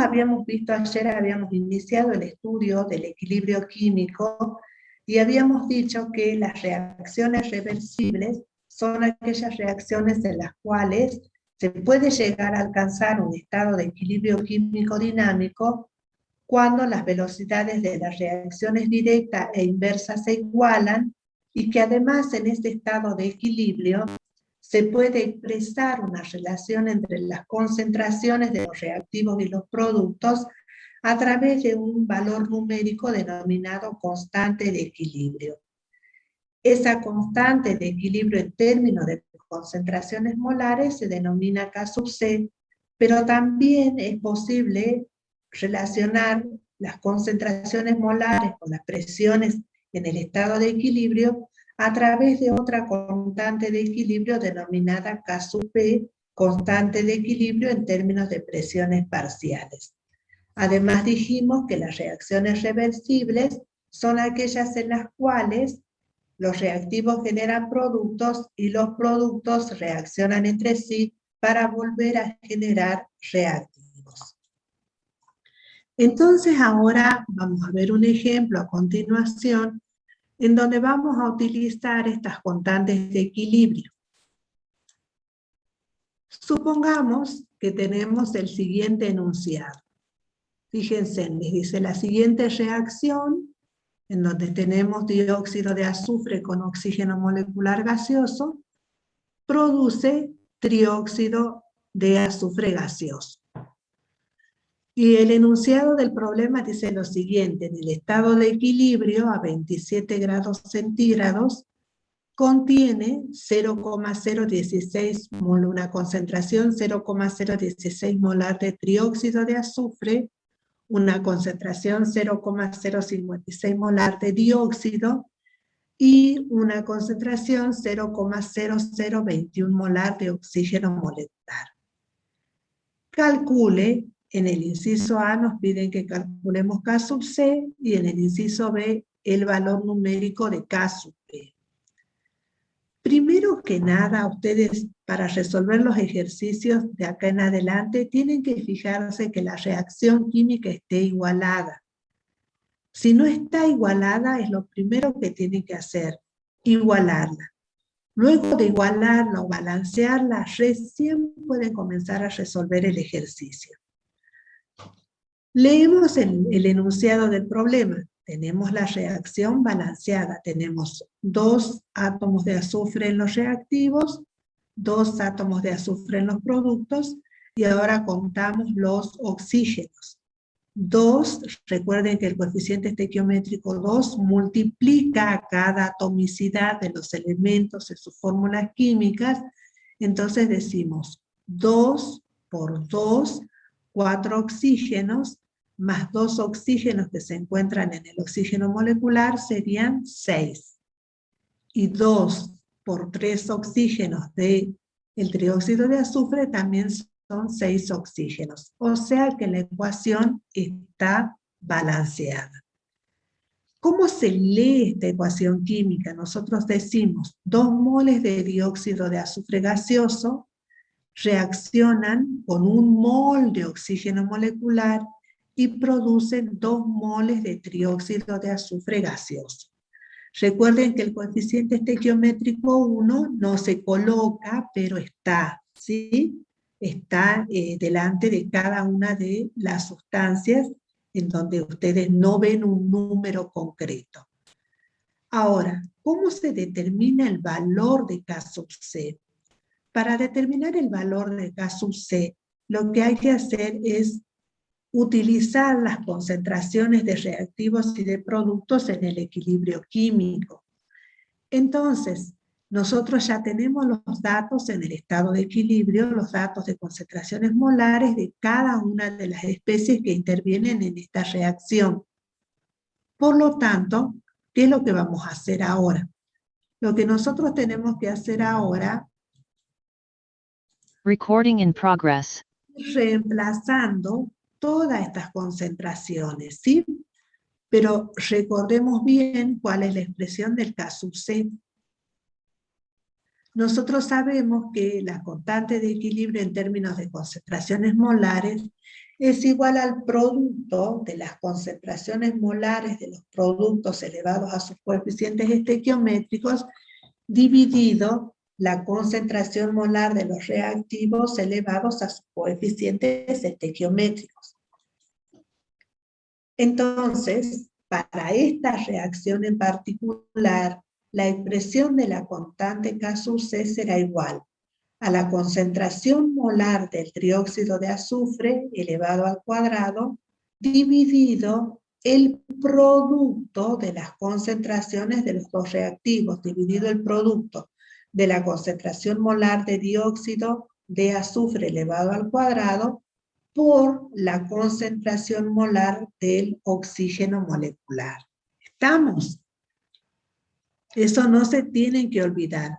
habíamos visto ayer, habíamos iniciado el estudio del equilibrio químico y habíamos dicho que las reacciones reversibles son aquellas reacciones en las cuales se puede llegar a alcanzar un estado de equilibrio químico dinámico cuando las velocidades de las reacciones directas e inversas se igualan y que además en este estado de equilibrio se puede expresar una relación entre las concentraciones de los reactivos y los productos a través de un valor numérico denominado constante de equilibrio. Esa constante de equilibrio en términos de concentraciones molares se denomina K sub C, pero también es posible relacionar las concentraciones molares con las presiones en el estado de equilibrio a través de otra constante de equilibrio denominada K sub P, constante de equilibrio en términos de presiones parciales. Además dijimos que las reacciones reversibles son aquellas en las cuales los reactivos generan productos y los productos reaccionan entre sí para volver a generar reactivos. Entonces ahora vamos a ver un ejemplo a continuación en donde vamos a utilizar estas constantes de equilibrio. Supongamos que tenemos el siguiente enunciado. Fíjense, les dice la siguiente reacción, en donde tenemos dióxido de azufre con oxígeno molecular gaseoso, produce trióxido de azufre gaseoso. Y el enunciado del problema dice lo siguiente: en el estado de equilibrio a 27 grados centígrados contiene 0,016 mol, una concentración 0,016 molar de trióxido de azufre, una concentración 0,056 molar de dióxido y una concentración 0,0021 molar de oxígeno molecular. Calcule, en el inciso A nos piden que calculemos K sub C y en el inciso B el valor numérico de K sub P. Primero que nada, ustedes para resolver los ejercicios de acá en adelante tienen que fijarse que la reacción química esté igualada. Si no está igualada, es lo primero que tienen que hacer, igualarla. Luego de igualarla o balancearla, recién pueden comenzar a resolver el ejercicio. Leemos el enunciado del problema. Tenemos la reacción balanceada. Tenemos 2 átomos de azufre en los reactivos, 2 átomos de azufre en los productos, y ahora contamos los oxígenos. 2, recuerden que el coeficiente estequiométrico 2 multiplica a cada atomicidad de los elementos en sus fórmulas químicas, entonces decimos 2 por 2, 4 oxígenos, más 2 oxígenos que se encuentran en el oxígeno molecular serían 6. Y 2 por 3 oxígenos del trióxido de azufre también son 6 oxígenos. O sea que la ecuación está balanceada. ¿Cómo se lee esta ecuación química? Nosotros decimos 2 moles de dióxido de azufre gaseoso reaccionan con 1 mol de oxígeno molecular y producen 2 moles de trióxido de azufre gaseoso. Recuerden que el coeficiente estequiométrico 1 no se coloca, pero está, ¿sí? Está delante de cada una de las sustancias en donde ustedes no ven un número concreto. Ahora, ¿cómo se determina el valor de K sub C? Para determinar el valor de K sub C, lo que hay que hacer es utilizar las concentraciones de reactivos y de productos en el equilibrio químico. Entonces, nosotros ya tenemos los datos en el estado de equilibrio, los datos de concentraciones molares de cada una de las especies que intervienen en esta reacción. Por lo tanto, ¿qué es lo que vamos a hacer ahora? Lo que nosotros tenemos que hacer ahora Recording in progress. es reemplazando todas estas concentraciones, ¿sí? Pero recordemos bien cuál es la expresión del K sub C. Nosotros sabemos que la constante de equilibrio en términos de concentraciones molares es igual al producto de las concentraciones molares de los productos elevados a sus coeficientes estequiométricos dividido la concentración molar de los reactivos elevados a sus coeficientes estequiométricos. Entonces, para esta reacción en particular, la expresión de la constante K sub C será igual a la concentración molar del trióxido de azufre elevado al cuadrado dividido el producto de las concentraciones de los dos reactivos, dividido el producto de la concentración molar de dióxido de azufre elevado al cuadrado por la concentración molar del oxígeno molecular. ¿Estamos? Eso no se tienen que olvidar.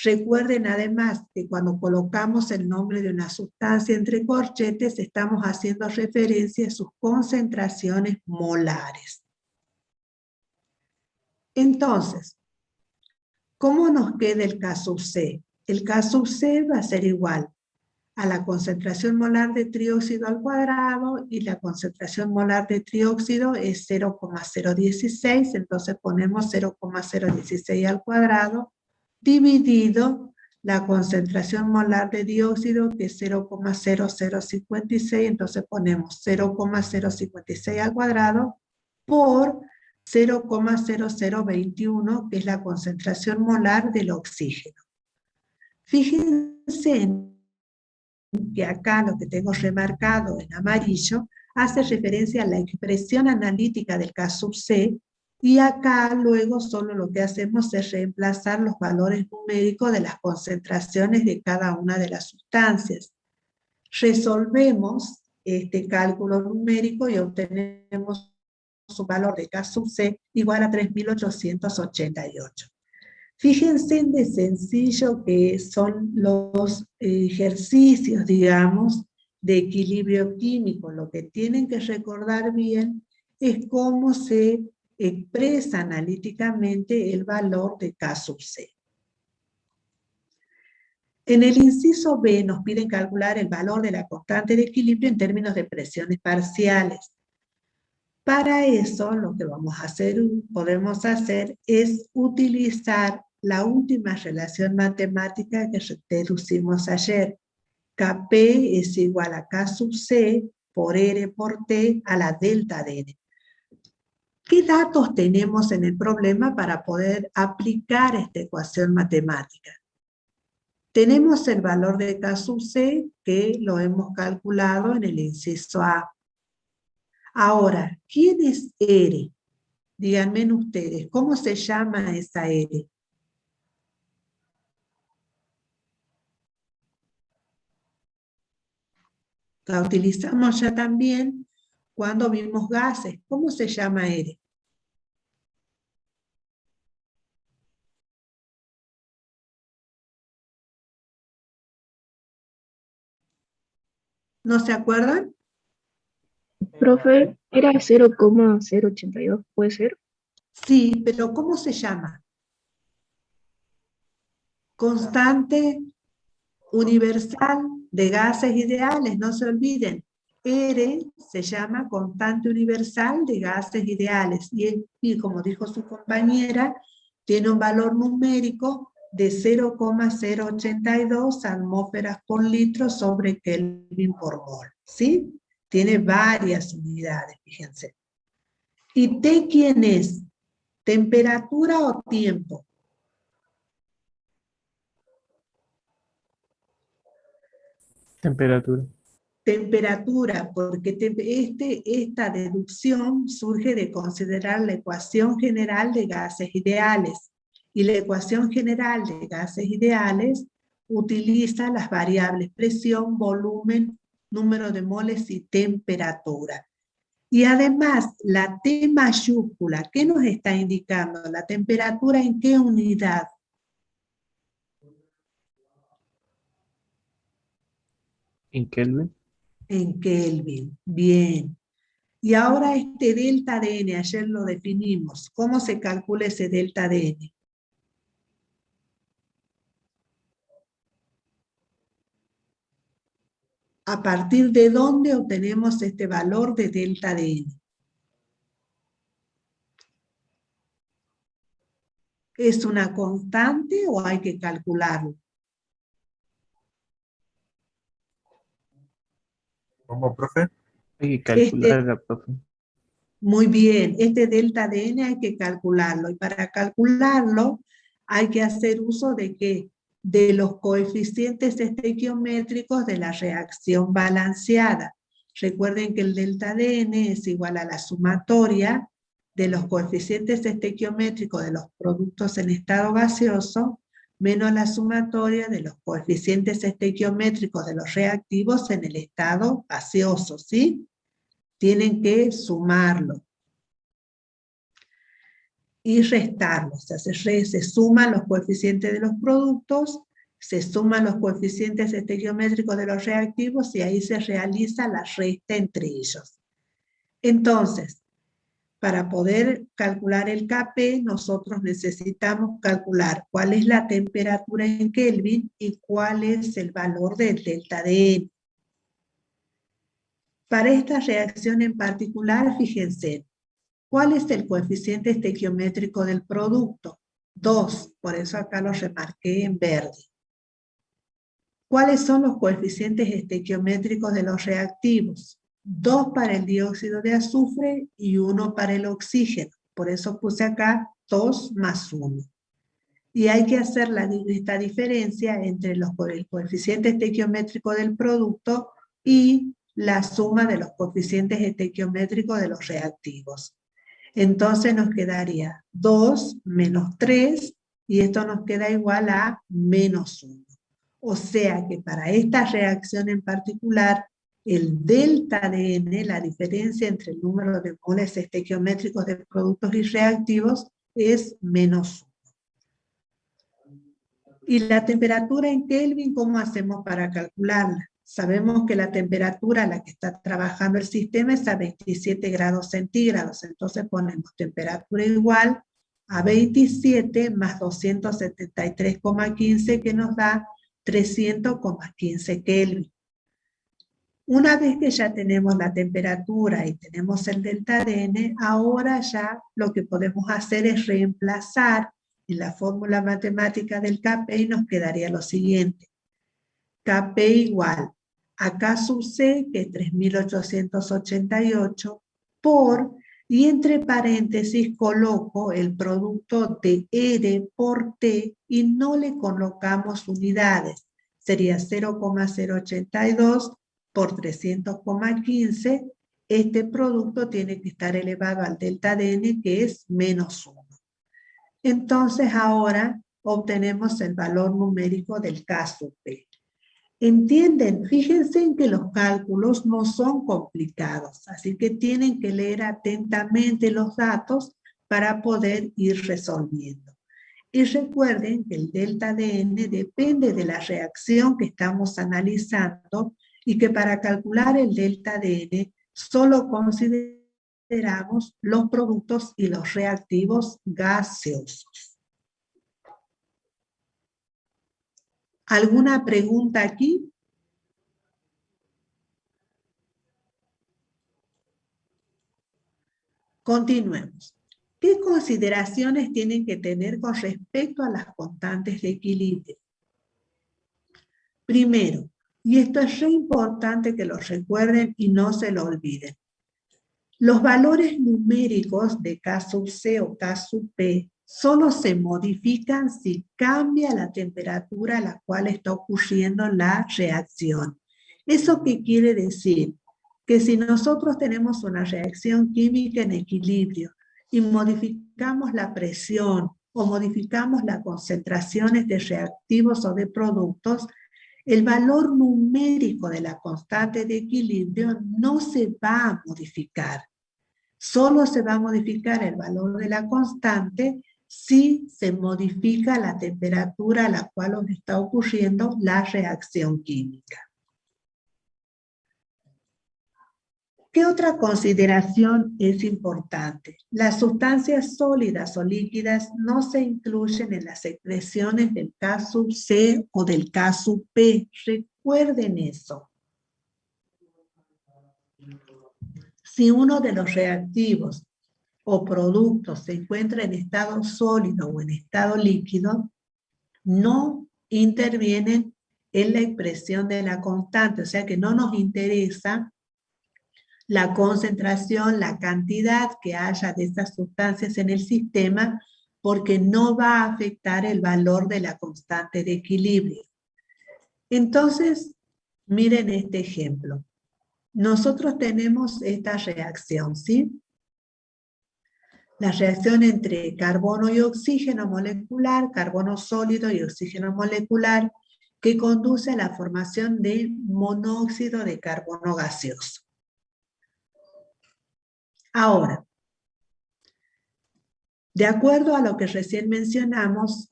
Recuerden además que cuando colocamos el nombre de una sustancia entre corchetes, estamos haciendo referencia a sus concentraciones molares. Entonces, ¿cómo nos queda el K sub C? El K sub C va a ser igual a la concentración molar de trióxido al cuadrado, y la concentración molar de trióxido es 0,016, entonces ponemos 0,016 al cuadrado, dividido la concentración molar de dióxido, que es 0,0056, entonces ponemos 0,056 al cuadrado, por 0,0021, que es la concentración molar del oxígeno. Fíjense que acá lo que tengo remarcado en amarillo hace referencia a la expresión analítica del K sub C, y acá luego solo lo que hacemos es reemplazar los valores numéricos de las concentraciones de cada una de las sustancias. Resolvemos este cálculo numérico y obtenemos su valor de K sub C igual a 3.888. Fíjense en de sencillo que son los ejercicios, digamos, de equilibrio químico. Lo que tienen que recordar bien es cómo se expresa analíticamente el valor de K sub C. En el inciso B nos piden calcular el valor de la constante de equilibrio en términos de presiones parciales. Para eso, lo que podemos hacer es utilizar la última relación matemática que deducimos ayer. Kp es igual a K sub C por R por T a la delta de N. ¿Qué datos tenemos en el problema para poder aplicar esta ecuación matemática? Tenemos el valor de K sub C, que lo hemos calculado en el inciso A. Ahora, ¿quién es R? Díganme ustedes, ¿cómo se llama esa R? La utilizamos ya también cuando vimos gases. ¿Cómo se llama R? ¿No se acuerdan? Profe, era 0,082, ¿puede ser? Sí, pero ¿cómo se llama? Constante universal de gases ideales, no se olviden. R se llama constante universal de gases ideales, y como dijo su compañera, tiene un valor numérico de 0,082 atmósferas por litro sobre Kelvin por mol, ¿sí? Tiene varias unidades, fíjense. ¿Y T quién es? ¿Temperatura o tiempo? Temperatura. Temperatura, porque esta deducción surge de considerar la ecuación general de gases ideales. Y la ecuación general de gases ideales utiliza las variables presión, volumen, número de moles y temperatura. Y además, la T mayúscula, ¿qué nos está indicando? ¿La temperatura en qué unidad? ¿En Kelvin? En Kelvin. Bien. Y ahora este delta de N, ayer lo definimos. ¿Cómo se calcula ese delta de N? ¿A partir de dónde obtenemos este valor de delta de N? ¿Es una constante o hay que calcularlo? ¿Cómo, profe? Hay que Este, calcularla, profe. muy bien, este delta de N hay que calcularlo. Y para calcularlo hay que hacer uso de ¿qué? De los coeficientes estequiométricos de la reacción balanceada. Recuerden que el delta de N es igual a la sumatoria de los coeficientes estequiométricos de los productos en estado gaseoso menos la sumatoria de los coeficientes estequiométricos de los reactivos en el estado gaseoso, ¿sí? Tienen que sumarlo y restarlo. O sea, se suman los coeficientes de los productos, se suman los coeficientes estequiométricos de los reactivos y ahí se realiza la resta entre ellos. Entonces, para poder calcular el Kp, nosotros necesitamos calcular cuál es la temperatura en Kelvin y cuál es el valor del delta de N. Para esta reacción en particular, fíjense, ¿cuál es el coeficiente estequiométrico del producto? 2, por eso acá lo remarqué en verde. ¿Cuáles son los coeficientes estequiométricos de los reactivos? 2 para el dióxido de azufre y 1 para el oxígeno. Por eso puse acá 2 más 1. Y hay que hacer esta diferencia entre el coeficiente estequiométrico del producto y la suma de los coeficientes estequiométricos de los reactivos. Entonces nos quedaría 2 menos 3 y esto nos queda igual a menos 1. O sea que para esta reacción en particular, el delta de N, la diferencia entre el número de moles estequiométricos de productos y reactivos, es menos 1. ¿Y la temperatura en Kelvin cómo hacemos para calcularla? Sabemos que la temperatura a la que está trabajando el sistema es a 27 grados centígrados, entonces ponemos temperatura igual a 27 más 273,15 que nos da 300,15 Kelvin. Una vez que ya tenemos la temperatura y tenemos el delta de N, ahora ya lo que podemos hacer es reemplazar en la fórmula matemática del Kp y nos quedaría lo siguiente. Kp igual a K sub C, que es 3.888, por, y entre paréntesis coloco el producto de R por T y no le colocamos unidades. Sería 0,082 por 300,15. Este producto tiene que estar elevado al delta de N, que es menos 1. Entonces ahora obtenemos el valor numérico del K sub P. ¿Entienden? Fíjense en que los cálculos no son complicados, así que tienen que leer atentamente los datos para poder ir resolviendo. Y recuerden que el delta de N depende de la reacción que estamos analizando y que para calcular el delta de N solo consideramos los productos y los reactivos gaseosos. ¿Alguna pregunta aquí? Continuemos. ¿Qué consideraciones tienen que tener con respecto a las constantes de equilibrio? Primero, y esto es re importante que lo recuerden y no se lo olviden, los valores numéricos de K sub C o K sub P solo se modifican si cambia la temperatura a la cual está ocurriendo la reacción. ¿Eso qué quiere decir? Que si nosotros tenemos una reacción química en equilibrio y modificamos la presión o modificamos las concentraciones de reactivos o de productos, el valor numérico de la constante de equilibrio no se va a modificar. Solo se va a modificar el valor de la constante si se modifica la temperatura a la cual está ocurriendo la reacción química. ¿Qué otra consideración es importante? Las sustancias sólidas o líquidas no se incluyen en las expresiones del K sub C o del K sub P. Recuerden eso. Si uno de los reactivos o productos se encuentra en estado sólido o en estado líquido, no intervienen en la expresión de la constante, o sea que no nos interesa la concentración, la cantidad que haya de estas sustancias en el sistema, porque no va a afectar el valor de la constante de equilibrio. Entonces, miren este ejemplo. Nosotros tenemos esta reacción, ¿sí? La reacción entre carbono y oxígeno molecular, carbono sólido y oxígeno molecular, que conduce a la formación de monóxido de carbono gaseoso. Ahora, de acuerdo a lo que recién mencionamos,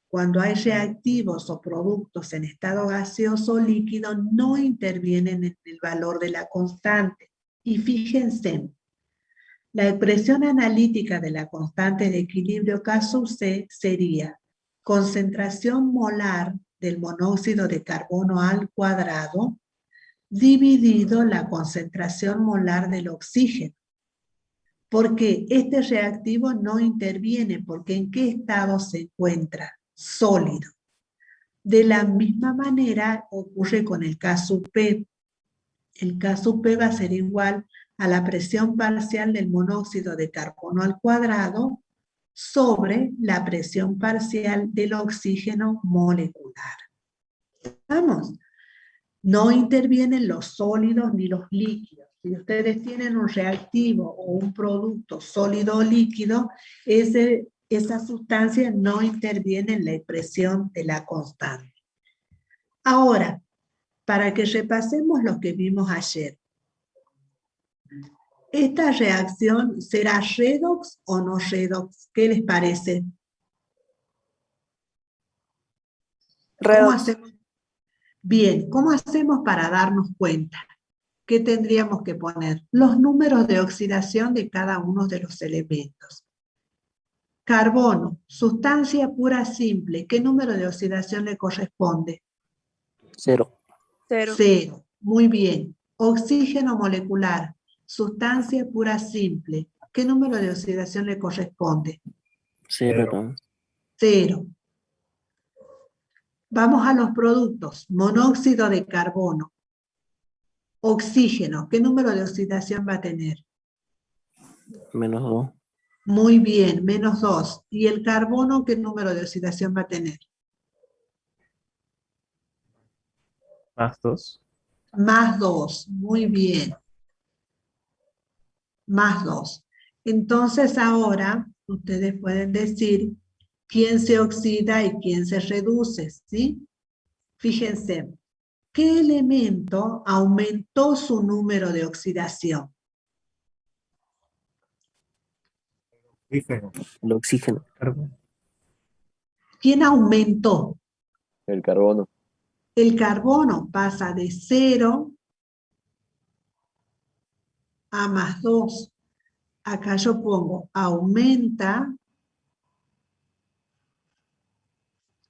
cuando hay reactivos o productos en estado gaseoso o líquido, no intervienen en el valor de la constante. Y fíjense, la expresión analítica de la constante de equilibrio caso C sería concentración molar del monóxido de carbono al cuadrado dividido la concentración molar del oxígeno. Porque este reactivo no interviene, porque ¿en qué estado se encuentra? Sólido. De la misma manera ocurre con el caso P. El caso P va a ser igual a la presión parcial del monóxido de carbono al cuadrado sobre la presión parcial del oxígeno molecular. ¿Vamos? No intervienen los sólidos ni los líquidos. Si ustedes tienen un reactivo o un producto sólido o líquido, esa sustancia no interviene en la expresión de la constante. Ahora, para que repasemos lo que vimos ayer, ¿esta reacción será redox o no redox? ¿Qué les parece? Redox. Bien, ¿cómo hacemos para darnos cuenta? ¿Qué tendríamos que poner? Los números de oxidación de cada uno de los elementos. Carbono, sustancia pura simple, ¿qué número de oxidación le corresponde? 0. 0. Muy bien. Oxígeno molecular, sustancia pura simple, ¿qué número de oxidación le corresponde? 0. 0. Vamos a los productos. Monóxido de carbono. Oxígeno, ¿qué número de oxidación va a tener? -2. Muy bien, -2. ¿Y el carbono qué número de oxidación va a tener? +2. +2. Muy bien. +2. Entonces ahora ustedes pueden decir quién se oxida y quién se reduce, ¿sí? Fíjense, ¿qué elemento aumentó su número de oxidación? El oxígeno. ¿Quién aumentó? El carbono. El carbono pasa de 0 a +2. Acá yo pongo, aumenta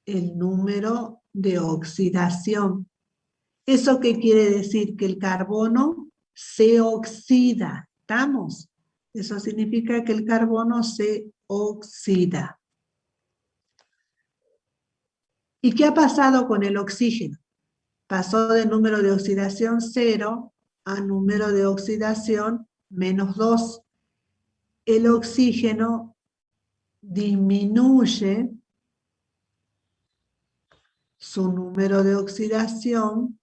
el número de oxidación. ¿Eso qué quiere decir? Que el carbono se oxida. ¿Estamos? Eso significa que el carbono se oxida. ¿Y qué ha pasado con el oxígeno? Pasó de número de oxidación 0 a número de oxidación -2. El oxígeno disminuye su número de oxidación,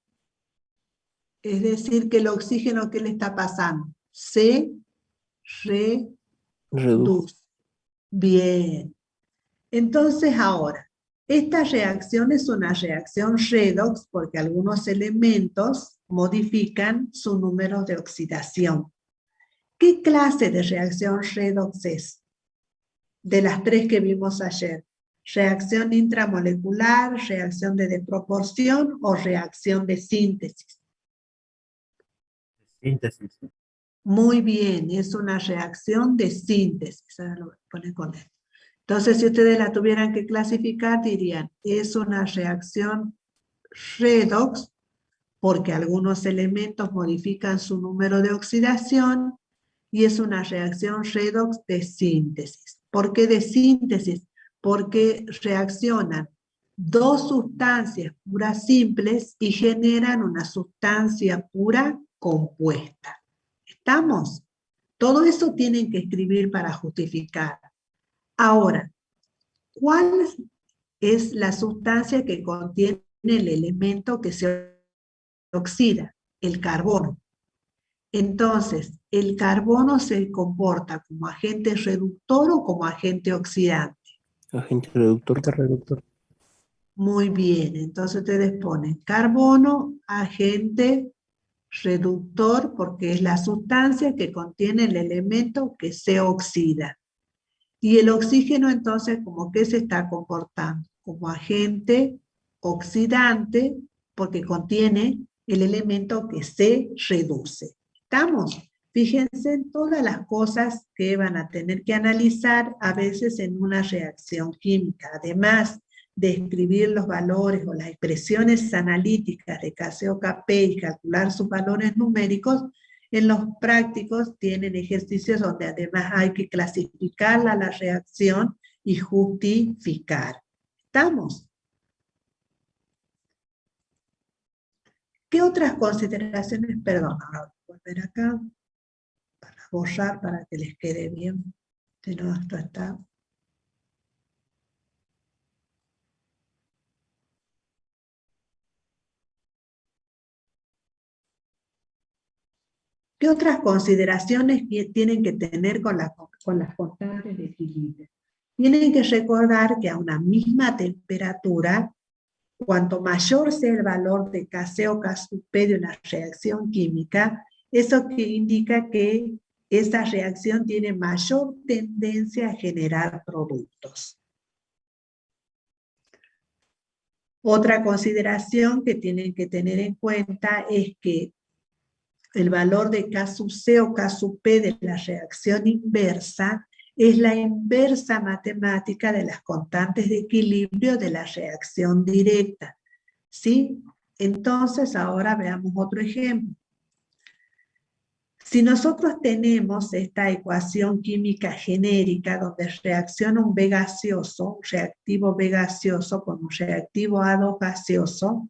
es decir, que el oxígeno, ¿qué le está pasando? Se reduce. Bien. Entonces ahora, esta reacción es una reacción redox porque algunos elementos modifican su número de oxidación. ¿Qué clase de reacción redox es? De las tres que vimos ayer. ¿Reacción intramolecular, reacción de desproporción o reacción de síntesis? Síntesis. Muy bien, es una reacción de síntesis. Ahora lo voy a poner con esto. Entonces, si ustedes la tuvieran que clasificar, dirían, es una reacción redox, porque algunos elementos modifican su número de oxidación, y es una reacción redox de síntesis. ¿Por qué de síntesis? Porque reaccionan dos sustancias puras simples y generan una sustancia pura compuesta. ¿Estamos? Todo eso tienen que escribir para justificar. Ahora, ¿cuál es la sustancia que contiene el elemento que se oxida? El carbono. Entonces, ¿el carbono se comporta como agente reductor o como agente oxidante? Agente reductor. Reductor. Muy bien, entonces ustedes ponen carbono, agente reductor, porque es la sustancia que contiene el elemento que se oxida. Y el oxígeno, entonces, ¿como qué se está comportando? Como agente oxidante, porque contiene el elemento que se reduce. ¿Estamos? Fíjense en todas las cosas que van a tener que analizar a veces en una reacción química. Además de escribir los valores o las expresiones analíticas de KCO-KP y calcular sus valores numéricos, en los prácticos tienen ejercicios donde además hay que clasificarla la reacción y justificar. ¿Estamos? ¿Qué otras consideraciones? Perdón, ahora voy a volver acá para borrar para que les quede bien. Si no, esto está... ¿Qué otras consideraciones tienen que tener con las constantes de equilibrio? Tienen que recordar que a una misma temperatura, cuanto mayor sea el valor de Kc o K sub P de una reacción química, eso que indica que esa reacción tiene mayor tendencia a generar productos. Otra consideración que tienen que tener en cuenta es que el valor de K sub C o K sub P de la reacción inversa es la inversa matemática de las constantes de equilibrio de la reacción directa. ¿Sí? Entonces, ahora veamos otro ejemplo. Si nosotros tenemos esta ecuación química genérica donde reacciona un B gaseoso, un reactivo B gaseoso con un reactivo A2 gaseoso,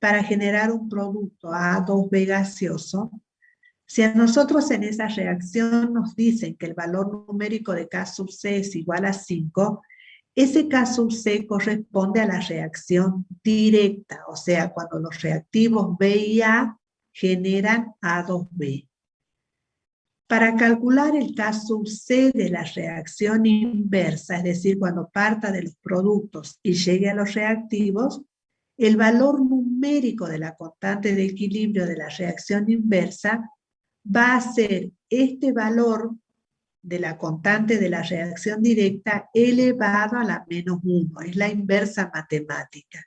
para generar un producto A2B gaseoso, si a nosotros en esa reacción nos dicen que el valor numérico de K sub C es igual a 5, ese K sub C corresponde a la reacción directa, o sea, cuando los reactivos B y A generan A2B. Para calcular el K sub C de la reacción inversa, es decir, cuando parta de los productos y llegue a los reactivos, el valor numérico de la constante de equilibrio de la reacción inversa va a ser este valor de la constante de la reacción directa elevado a la menos 1. Es la inversa matemática.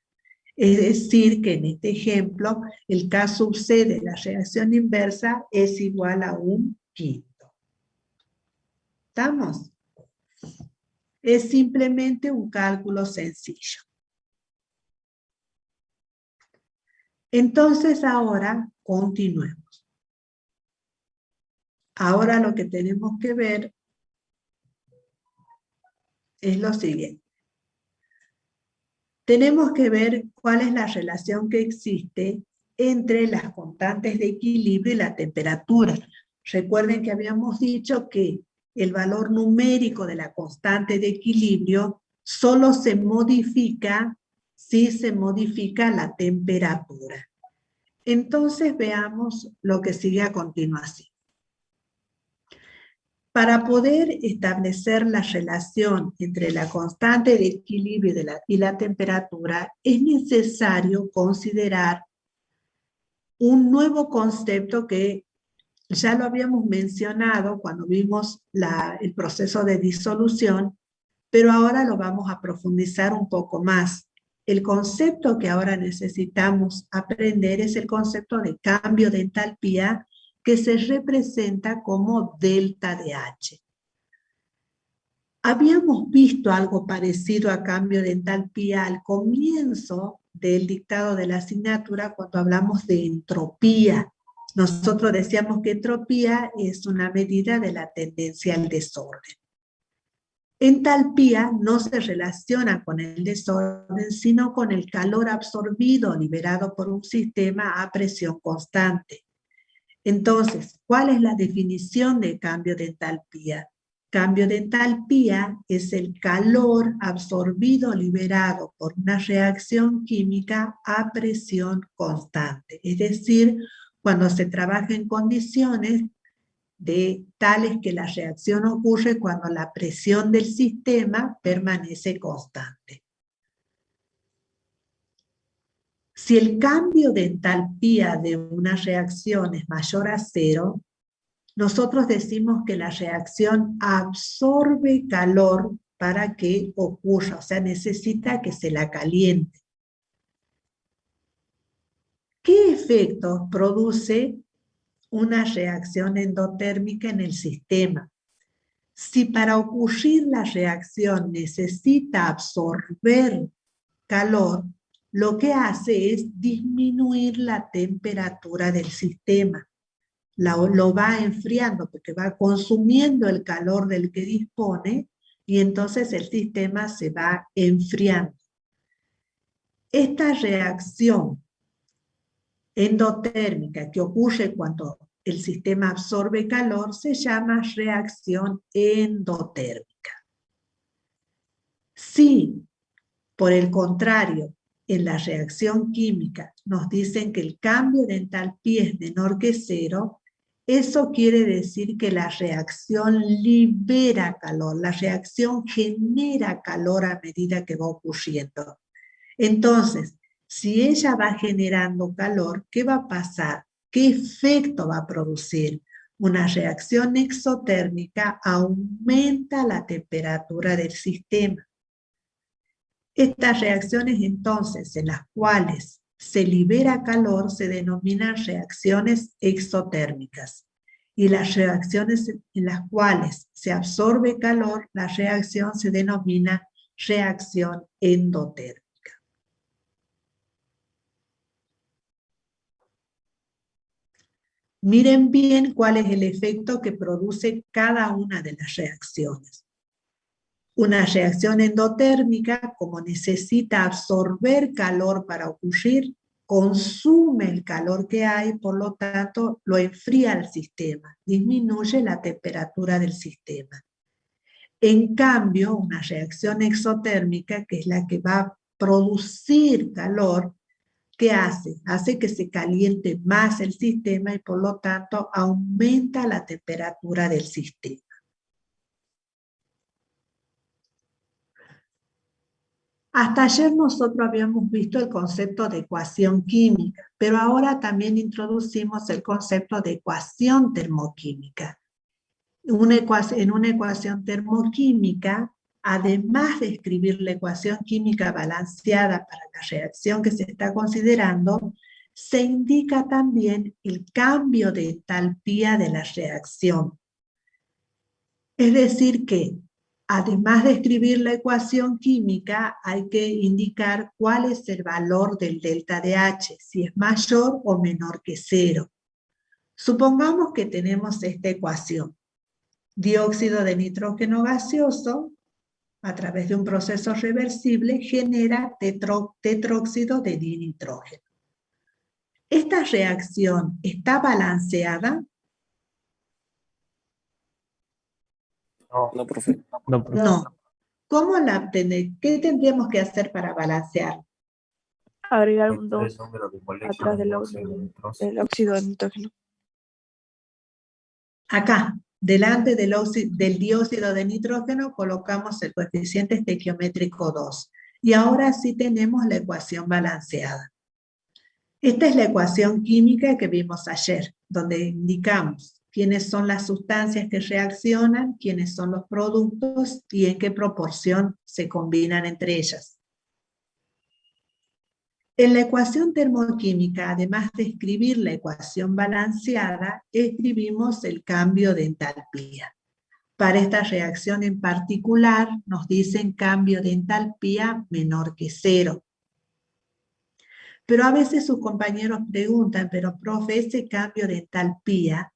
Es decir, que en este ejemplo, el K sub C de la reacción inversa es igual a 1/5. ¿Estamos? Es simplemente un cálculo sencillo. Entonces, ahora continuemos. Ahora lo que tenemos que ver es lo siguiente. Tenemos que ver cuál es la relación que existe entre las constantes de equilibrio y la temperatura. Recuerden que habíamos dicho que el valor numérico de la constante de equilibrio solo se modifica si se modifica la temperatura. Entonces veamos lo que sigue a continuación. Para poder establecer la relación entre la constante de equilibrio y la temperatura, es necesario considerar un nuevo concepto que ya lo habíamos mencionado cuando vimos el proceso de disolución, pero ahora lo vamos a profundizar un poco más. El concepto que ahora necesitamos aprender es el concepto de cambio de entalpía, que se representa como delta de H. Habíamos visto algo parecido a cambio de entalpía al comienzo del dictado de la asignatura cuando hablamos de entropía. Nosotros decíamos que entropía es una medida de la tendencia al desorden. Entalpía no se relaciona con el desorden, sino con el calor absorbido liberado por un sistema a presión constante. Entonces, ¿cuál es la definición de cambio de entalpía? Cambio de entalpía es el calor absorbido liberado por una reacción química a presión constante. Es decir, cuando se trabaja en condiciones de tales que la reacción ocurre cuando la presión del sistema permanece constante. Si el cambio de entalpía de una reacción es mayor a 0, nosotros decimos que la reacción absorbe calor para que ocurra, o sea, necesita que se la caliente. ¿Qué efectos produce una reacción endotérmica en el sistema? Si para ocurrir la reacción necesita absorber calor, lo que hace es disminuir la temperatura del sistema. Lo va enfriando porque va consumiendo el calor del que dispone y entonces el sistema se va enfriando. Esta reacción endotérmica que ocurre cuando el sistema absorbe calor se llama reacción endotérmica. Si, por el contrario, en la reacción química nos dicen que el cambio de entalpía es menor que 0, eso quiere decir que la reacción libera calor, la reacción genera calor a medida que va ocurriendo. Entonces, si ella va generando calor, ¿qué va a pasar? ¿Qué efecto va a producir? Una reacción exotérmica aumenta la temperatura del sistema. Estas reacciones entonces en las cuales se libera calor se denominan reacciones exotérmicas. Y las reacciones en las cuales se absorbe calor, la reacción se denomina reacción endotérmica. Miren bien cuál es el efecto que produce cada una de las reacciones. Una reacción endotérmica, como necesita absorber calor para ocurrir, consume el calor que hay, por lo tanto, lo enfría el sistema, disminuye la temperatura del sistema. En cambio, una reacción exotérmica, que es la que va a producir calor, ¿qué hace? Hace que se caliente más el sistema y por lo tanto aumenta la temperatura del sistema. Hasta ayer nosotros habíamos visto el concepto de ecuación química, pero ahora también introducimos el concepto de ecuación termoquímica. En una ecuación termoquímica, además de escribir la ecuación química balanceada para la reacción que se está considerando, se indica también el cambio de entalpía de la reacción. Es decir que, además de escribir la ecuación química, hay que indicar cuál es el valor del delta de H, si es mayor o menor que 0. Supongamos que tenemos esta ecuación. Dióxido de nitrógeno gaseoso, a través de un proceso reversible, genera tetróxido de dinitrógeno. ¿Esta reacción está balanceada? No, profe. No, profe. No. ¿Cómo ¿Qué tendríamos que hacer para balancear? Agregar El un 2 número de moléculas atrás de del óxido de nitrógeno. óxido de nitrógeno. Acá, delante del dióxido de nitrógeno, colocamos el coeficiente estequiométrico 2. Y ahora sí tenemos la ecuación balanceada. Esta es la ecuación química que vimos ayer, donde indicamos quiénes son las sustancias que reaccionan, quiénes son los productos y en qué proporción se combinan entre ellas. En la ecuación termoquímica, además de escribir la ecuación balanceada, escribimos el cambio de entalpía. Para esta reacción en particular, nos dicen cambio de entalpía menor que 0. Pero a veces sus compañeros preguntan, pero profe, ese cambio de entalpía,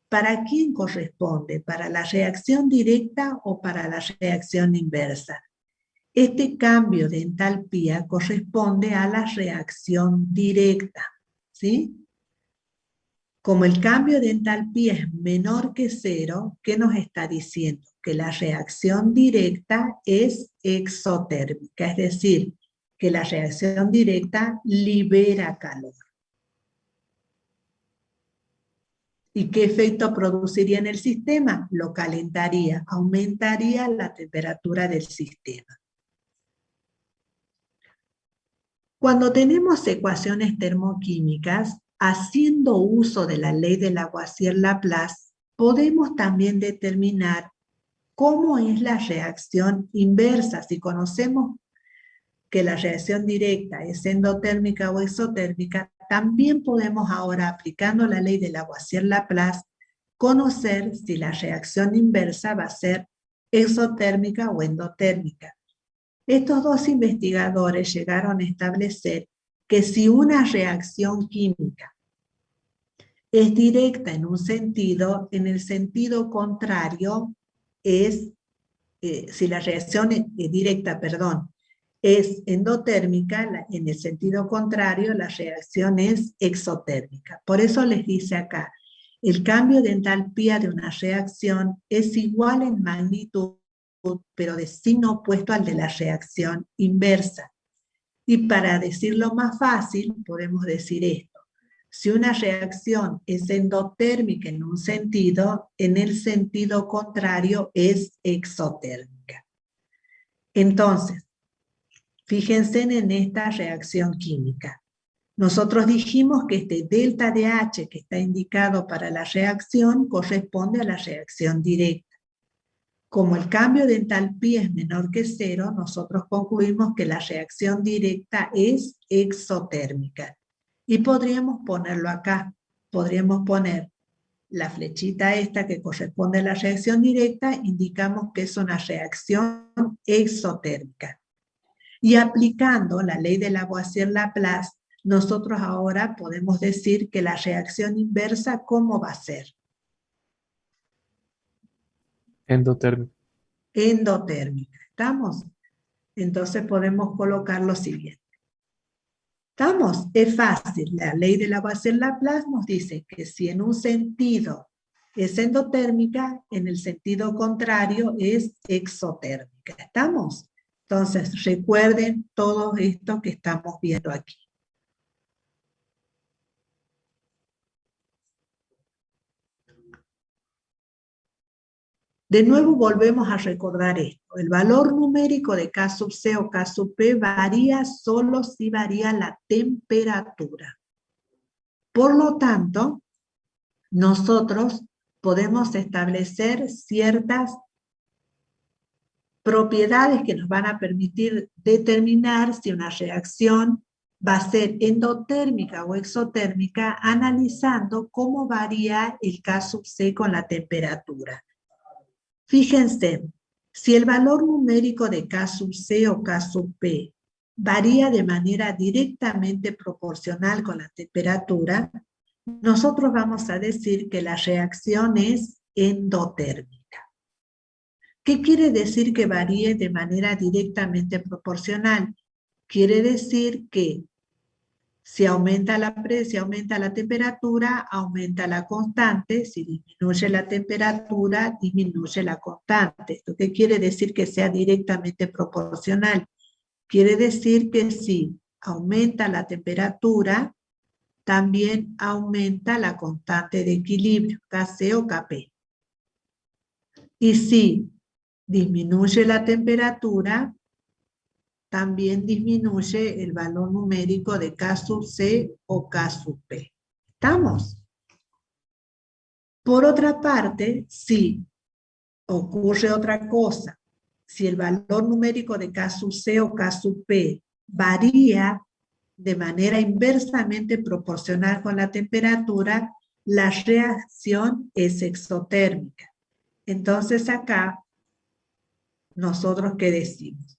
¿para quién corresponde? ¿Para la reacción directa o para la reacción inversa? Este cambio de entalpía corresponde a la reacción directa, ¿sí? Como el cambio de entalpía es menor que 0, ¿qué nos está diciendo? Que la reacción directa es exotérmica, es decir, que la reacción directa libera calor. ¿Y qué efecto produciría en el sistema? Lo calentaría, aumentaría la temperatura del sistema. Cuando tenemos ecuaciones termoquímicas, haciendo uso de la ley del Lavoisier-Laplace, podemos también determinar cómo es la reacción inversa. Si conocemos que la reacción directa es endotérmica o exotérmica, también podemos ahora, aplicando la ley del Lavoisier-Laplace, conocer si la reacción inversa va a ser exotérmica o endotérmica. Estos dos investigadores llegaron a establecer que si una reacción química es directa en un sentido, en el sentido contrario es, si la reacción es directa, perdón, es endotérmica, en el sentido contrario la reacción es exotérmica. Por eso les dice acá, el cambio de entalpía de una reacción es igual en magnitud, pero de signo opuesto al de la reacción inversa. Y para decirlo más fácil, podemos decir esto. Si una reacción es endotérmica en un sentido, en el sentido contrario es exotérmica. Entonces, fíjense en esta reacción química. Nosotros dijimos que este delta de H que está indicado para la reacción corresponde a la reacción directa. Como el cambio de entalpía es menor que 0, nosotros concluimos que la reacción directa es exotérmica. Y podríamos ponerlo acá. Podríamos poner la flechita esta que corresponde a la reacción directa, indicamos que es una reacción exotérmica. Y aplicando la ley de Lavoisier-Laplace, nosotros ahora podemos decir que la reacción inversa, ¿cómo va a ser? Endotérmica. Endotérmica. ¿Estamos? Entonces podemos colocar lo siguiente. ¿Estamos? Es fácil. La ley de Lavoisier-Laplace nos dice que si en un sentido es endotérmica, en el sentido contrario es exotérmica. ¿Estamos? Entonces recuerden todo esto que estamos viendo aquí. De nuevo volvemos a recordar esto. El valor numérico de K sub C o K sub P varía solo si varía la temperatura. Por lo tanto, nosotros podemos establecer ciertas propiedades que nos van a permitir determinar si una reacción va a ser endotérmica o exotérmica, analizando cómo varía el K sub C con la temperatura. Fíjense, si el valor numérico de K sub C o K sub P varía de manera directamente proporcional con la temperatura, nosotros vamos a decir que la reacción es endotérmica. ¿Qué quiere decir que varíe de manera directamente proporcional? Quiere decir que si aumenta la presión, aumenta la temperatura, aumenta la constante. Si disminuye la temperatura, disminuye la constante. ¿Esto qué quiere decir que sea directamente proporcional? Quiere decir que si aumenta la temperatura, también aumenta la constante de equilibrio, Kc o Kp. Y si disminuye la temperatura, también disminuye el valor numérico de K sub C o K sub P. ¿Estamos? Por otra parte, si ocurre otra cosa, si el valor numérico de K sub C o K sub P varía de manera inversamente proporcional con la temperatura, la reacción es exotérmica. Entonces acá, ¿nosotros qué decimos?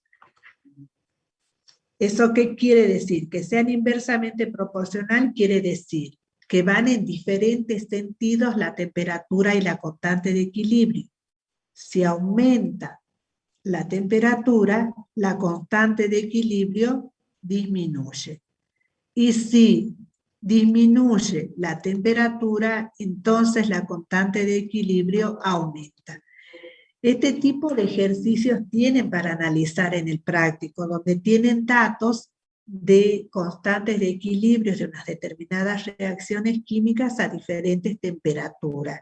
¿Eso qué quiere decir? Que sean inversamente proporcional quiere decir que van en diferentes sentidos la temperatura y la constante de equilibrio. Si aumenta la temperatura, la constante de equilibrio disminuye. Y si disminuye la temperatura, entonces la constante de equilibrio aumenta. Este tipo de ejercicios tienen para analizar en el práctico, donde tienen datos de constantes de equilibrio de unas determinadas reacciones químicas a diferentes temperaturas.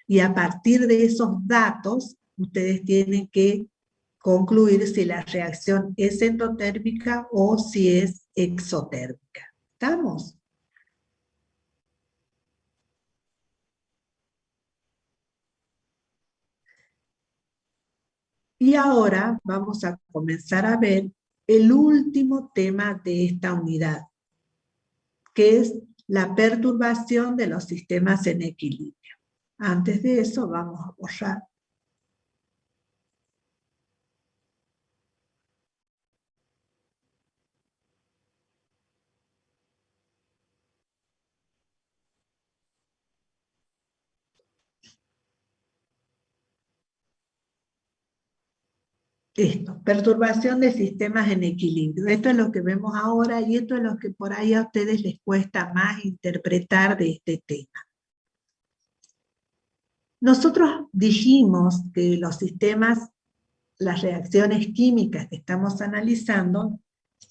Y a partir de esos datos, ustedes tienen que concluir si la reacción es endotérmica o si es exotérmica. ¿Estamos? Y ahora vamos a comenzar a ver el último tema de esta unidad, que es la perturbación de los sistemas en equilibrio. Antes de eso vamos a borrar. Esto, perturbación de sistemas en equilibrio. Esto es lo que vemos ahora y esto es lo que por ahí a ustedes les cuesta más interpretar de este tema. Nosotros dijimos que los sistemas, las reacciones químicas que estamos analizando,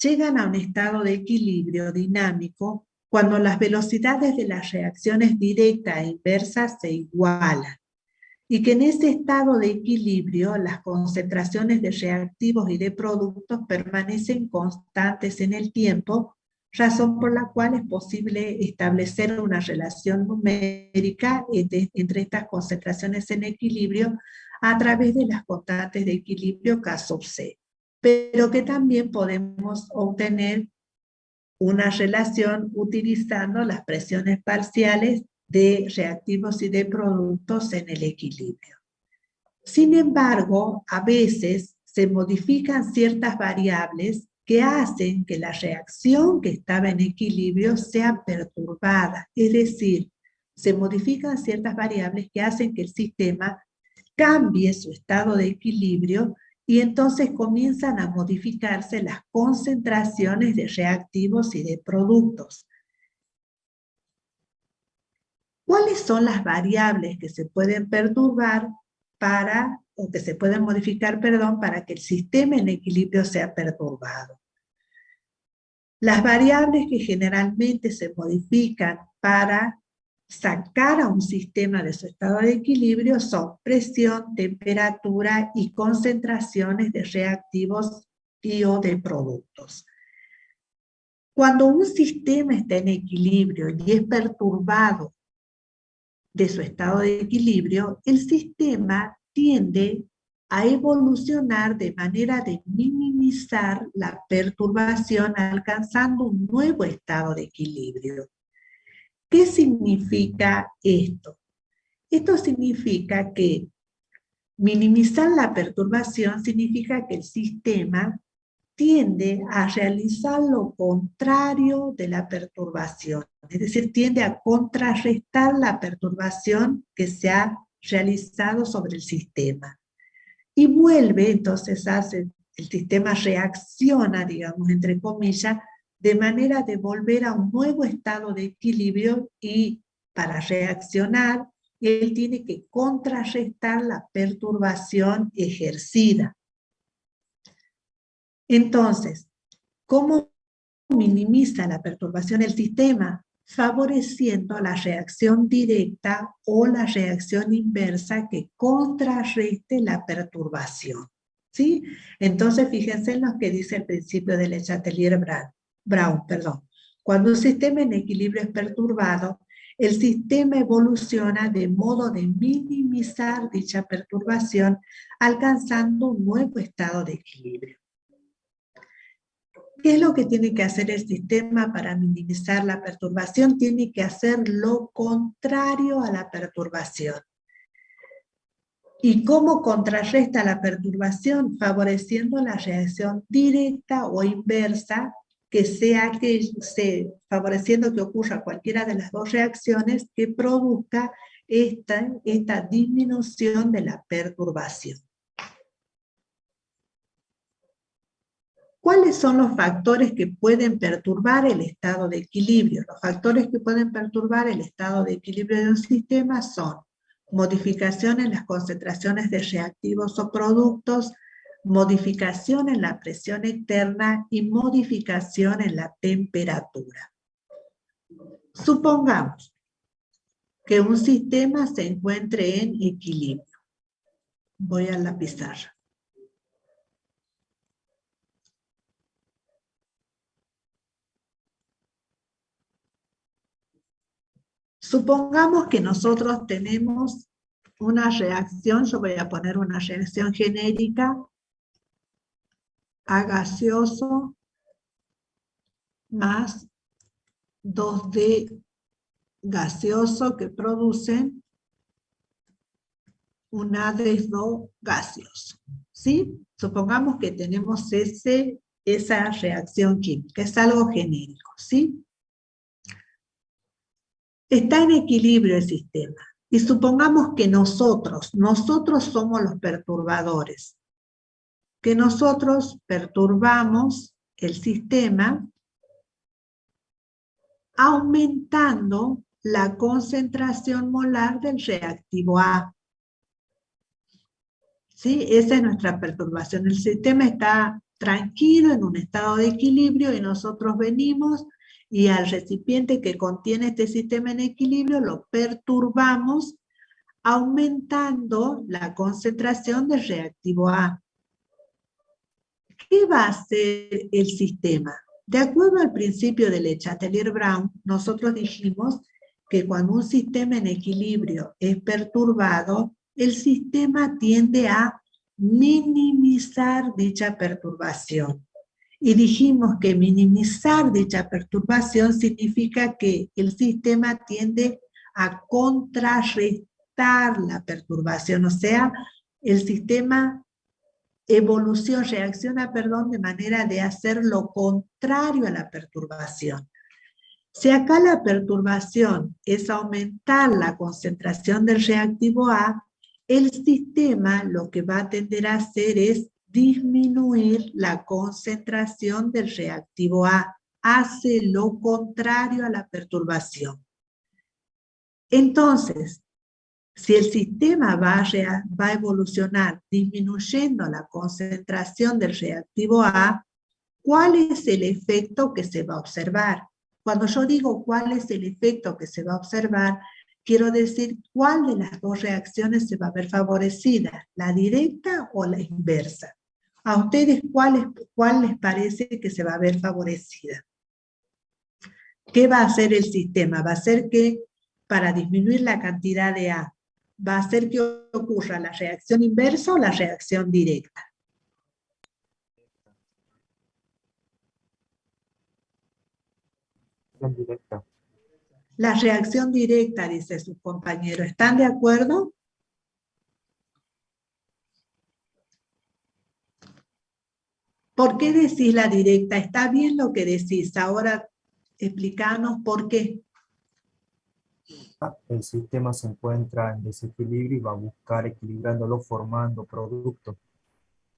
llegan a un estado de equilibrio dinámico cuando las velocidades de las reacciones directas e inversas se igualan, y que en ese estado de equilibrio las concentraciones de reactivos y de productos permanecen constantes en el tiempo, razón por la cual es posible establecer una relación numérica entre estas concentraciones en equilibrio a través de las constantes de equilibrio K sub C, pero que también podemos obtener una relación utilizando las presiones parciales de reactivos y de productos en el equilibrio. Sin embargo, a veces se modifican ciertas variables que hacen que la reacción que estaba en equilibrio sea perturbada, es decir, se modifican ciertas variables que hacen que el sistema cambie su estado de equilibrio y entonces comienzan a modificarse las concentraciones de reactivos y de productos. ¿Cuáles son las variables que se pueden perturbar o que se pueden modificar, para que el sistema en equilibrio sea perturbado? Las variables que generalmente se modifican para sacar a un sistema de su estado de equilibrio son presión, temperatura y concentraciones de reactivos y o de productos. Cuando un sistema está en equilibrio y es perturbado de su estado de equilibrio, el sistema tiende a evolucionar de manera de minimizar la perturbación alcanzando un nuevo estado de equilibrio. ¿Qué significa esto? Esto significa que minimizar la perturbación significa que el sistema tiende a realizar lo contrario de la perturbación, es decir, tiende a contrarrestar la perturbación que se ha realizado sobre el sistema. Y vuelve, entonces el sistema reacciona, digamos, entre comillas, de manera de volver a un nuevo estado de equilibrio, y para reaccionar, él tiene que contrarrestar la perturbación ejercida. Entonces, ¿cómo minimiza la perturbación del sistema? Favoreciendo la reacción directa o la reacción inversa que contrarreste la perturbación. ¿Sí? Entonces, fíjense en lo que dice el principio de Le Chatelier-Brown. Cuando un sistema en equilibrio es perturbado, el sistema evoluciona de modo de minimizar dicha perturbación, alcanzando un nuevo estado de equilibrio. ¿Qué es lo que tiene que hacer el sistema para minimizar la perturbación? Tiene que hacer lo contrario a la perturbación. ¿Y cómo contrarresta la perturbación? Favoreciendo la reacción directa o inversa, favoreciendo que ocurra cualquiera de las dos reacciones que produzca esta disminución de la perturbación. ¿Cuáles son los factores que pueden perturbar el estado de equilibrio? Los factores que pueden perturbar el estado de equilibrio de un sistema son modificación en las concentraciones de reactivos o productos, modificación en la presión externa y modificación en la temperatura. Supongamos que un sistema se encuentre en equilibrio. Voy a la pizarra. Supongamos que nosotros tenemos una reacción, yo voy a poner una reacción genérica a gaseoso más 2D gaseoso que producen un H2 gaseoso. ¿Sí? Supongamos que tenemos esa reacción química, es algo genérico, ¿sí? Está en equilibrio el sistema. Y supongamos que nosotros somos los perturbadores, que nosotros perturbamos el sistema aumentando la concentración molar del reactivo A. ¿Sí? Esa es nuestra perturbación. El sistema está tranquilo, en un estado de equilibrio, y nosotros venimos y al recipiente que contiene este sistema en equilibrio lo perturbamos aumentando la concentración del reactivo A. ¿Qué va a hacer el sistema? De acuerdo al principio de Le Chatelier-Brown, nosotros dijimos que cuando un sistema en equilibrio es perturbado, el sistema tiende a minimizar dicha perturbación. Y dijimos que minimizar dicha perturbación significa que el sistema tiende a contrarrestar la perturbación, o sea, el sistema reacciona de manera de hacer lo contrario a la perturbación. Si acá la perturbación es aumentar la concentración del reactivo A, el sistema lo que va a tender a hacer es disminuir la concentración del reactivo A. Hace lo contrario a la perturbación. Entonces, si el sistema va a evolucionar disminuyendo la concentración del reactivo A, ¿cuál es el efecto que se va a observar? Cuando yo digo cuál es el efecto que se va a observar, quiero decir cuál de las dos reacciones se va a ver favorecida, la directa o la inversa. ¿A ustedes cuál les parece que se va a ver favorecida? ¿Qué va a hacer el sistema? Va a hacer que, para disminuir la cantidad de A, va a hacer que ocurra la reacción inversa o la reacción directa. Directa. La reacción directa, dice su compañero. ¿Están de acuerdo? ¿Por qué decís la directa? Está bien lo que decís. Ahora explícanos por qué. El sistema se encuentra en desequilibrio y va a buscar equilibrándolo, formando productos.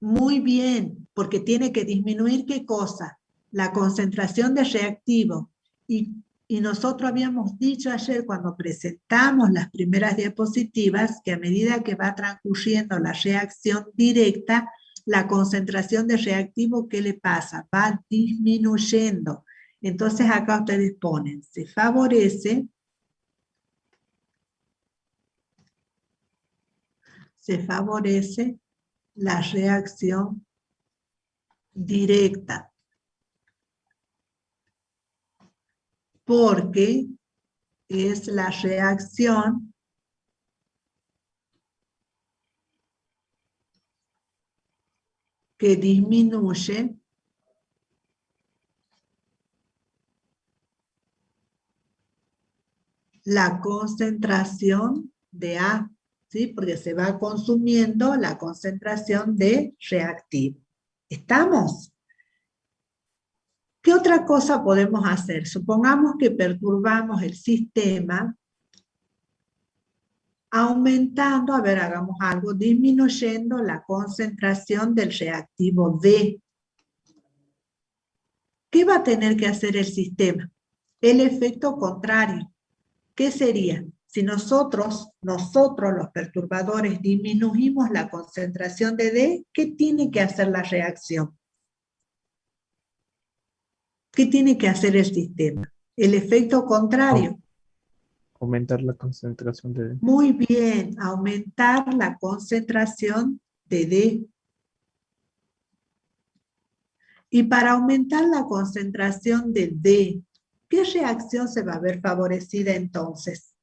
Muy bien, porque tiene que disminuir ¿qué cosa? La concentración de reactivo. Y nosotros habíamos dicho ayer cuando presentamos las primeras diapositivas que a medida que va transcurriendo la reacción directa, la concentración de reactivo, ¿qué le pasa? Va disminuyendo. Entonces acá ustedes ponen, se favorece la reacción directa, porque es la reacción que disminuye la concentración de A. ¿sí? Porque se va consumiendo la concentración de reactivo. ¿Estamos? ¿Qué otra cosa podemos hacer? Supongamos que perturbamos el sistema aumentando, a ver, hagamos algo, disminuyendo la concentración del reactivo D. ¿Qué va a tener que hacer el sistema? El efecto contrario. ¿Qué sería? Si nosotros los perturbadores, disminuimos la concentración de D, ¿qué tiene que hacer la reacción? ¿Qué tiene que hacer el sistema? El efecto contrario. Aumentar la concentración de... Muy bien, aumentar la concentración de D. Y para aumentar la concentración de D, ¿qué reacción se va a ver favorecida entonces?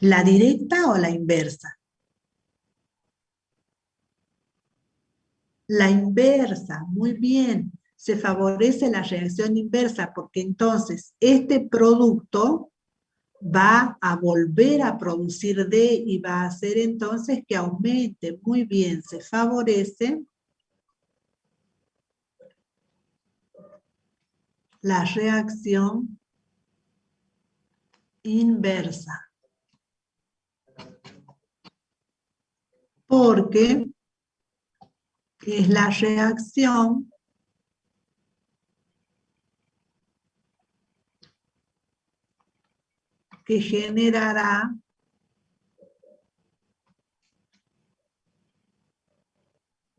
¿La directa o la inversa? La inversa, muy bien. Se favorece la reacción inversa porque entonces este producto va a volver a producir D y va a hacer entonces que aumente. Muy bien, se favorece la reacción inversa. Porque es la reacción que generará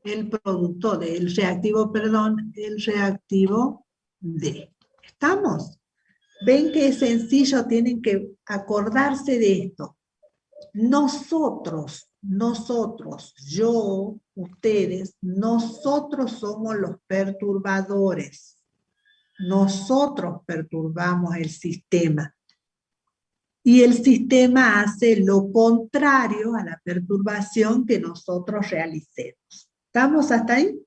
el producto del reactivo, perdón, el reactivo D. ¿Estamos? Ven que es sencillo, tienen que acordarse de esto. Nosotros, yo, ustedes, nosotros somos los perturbadores. Nosotros perturbamos el sistema. Y el sistema hace lo contrario a la perturbación que nosotros realicemos. ¿Estamos hasta ahí?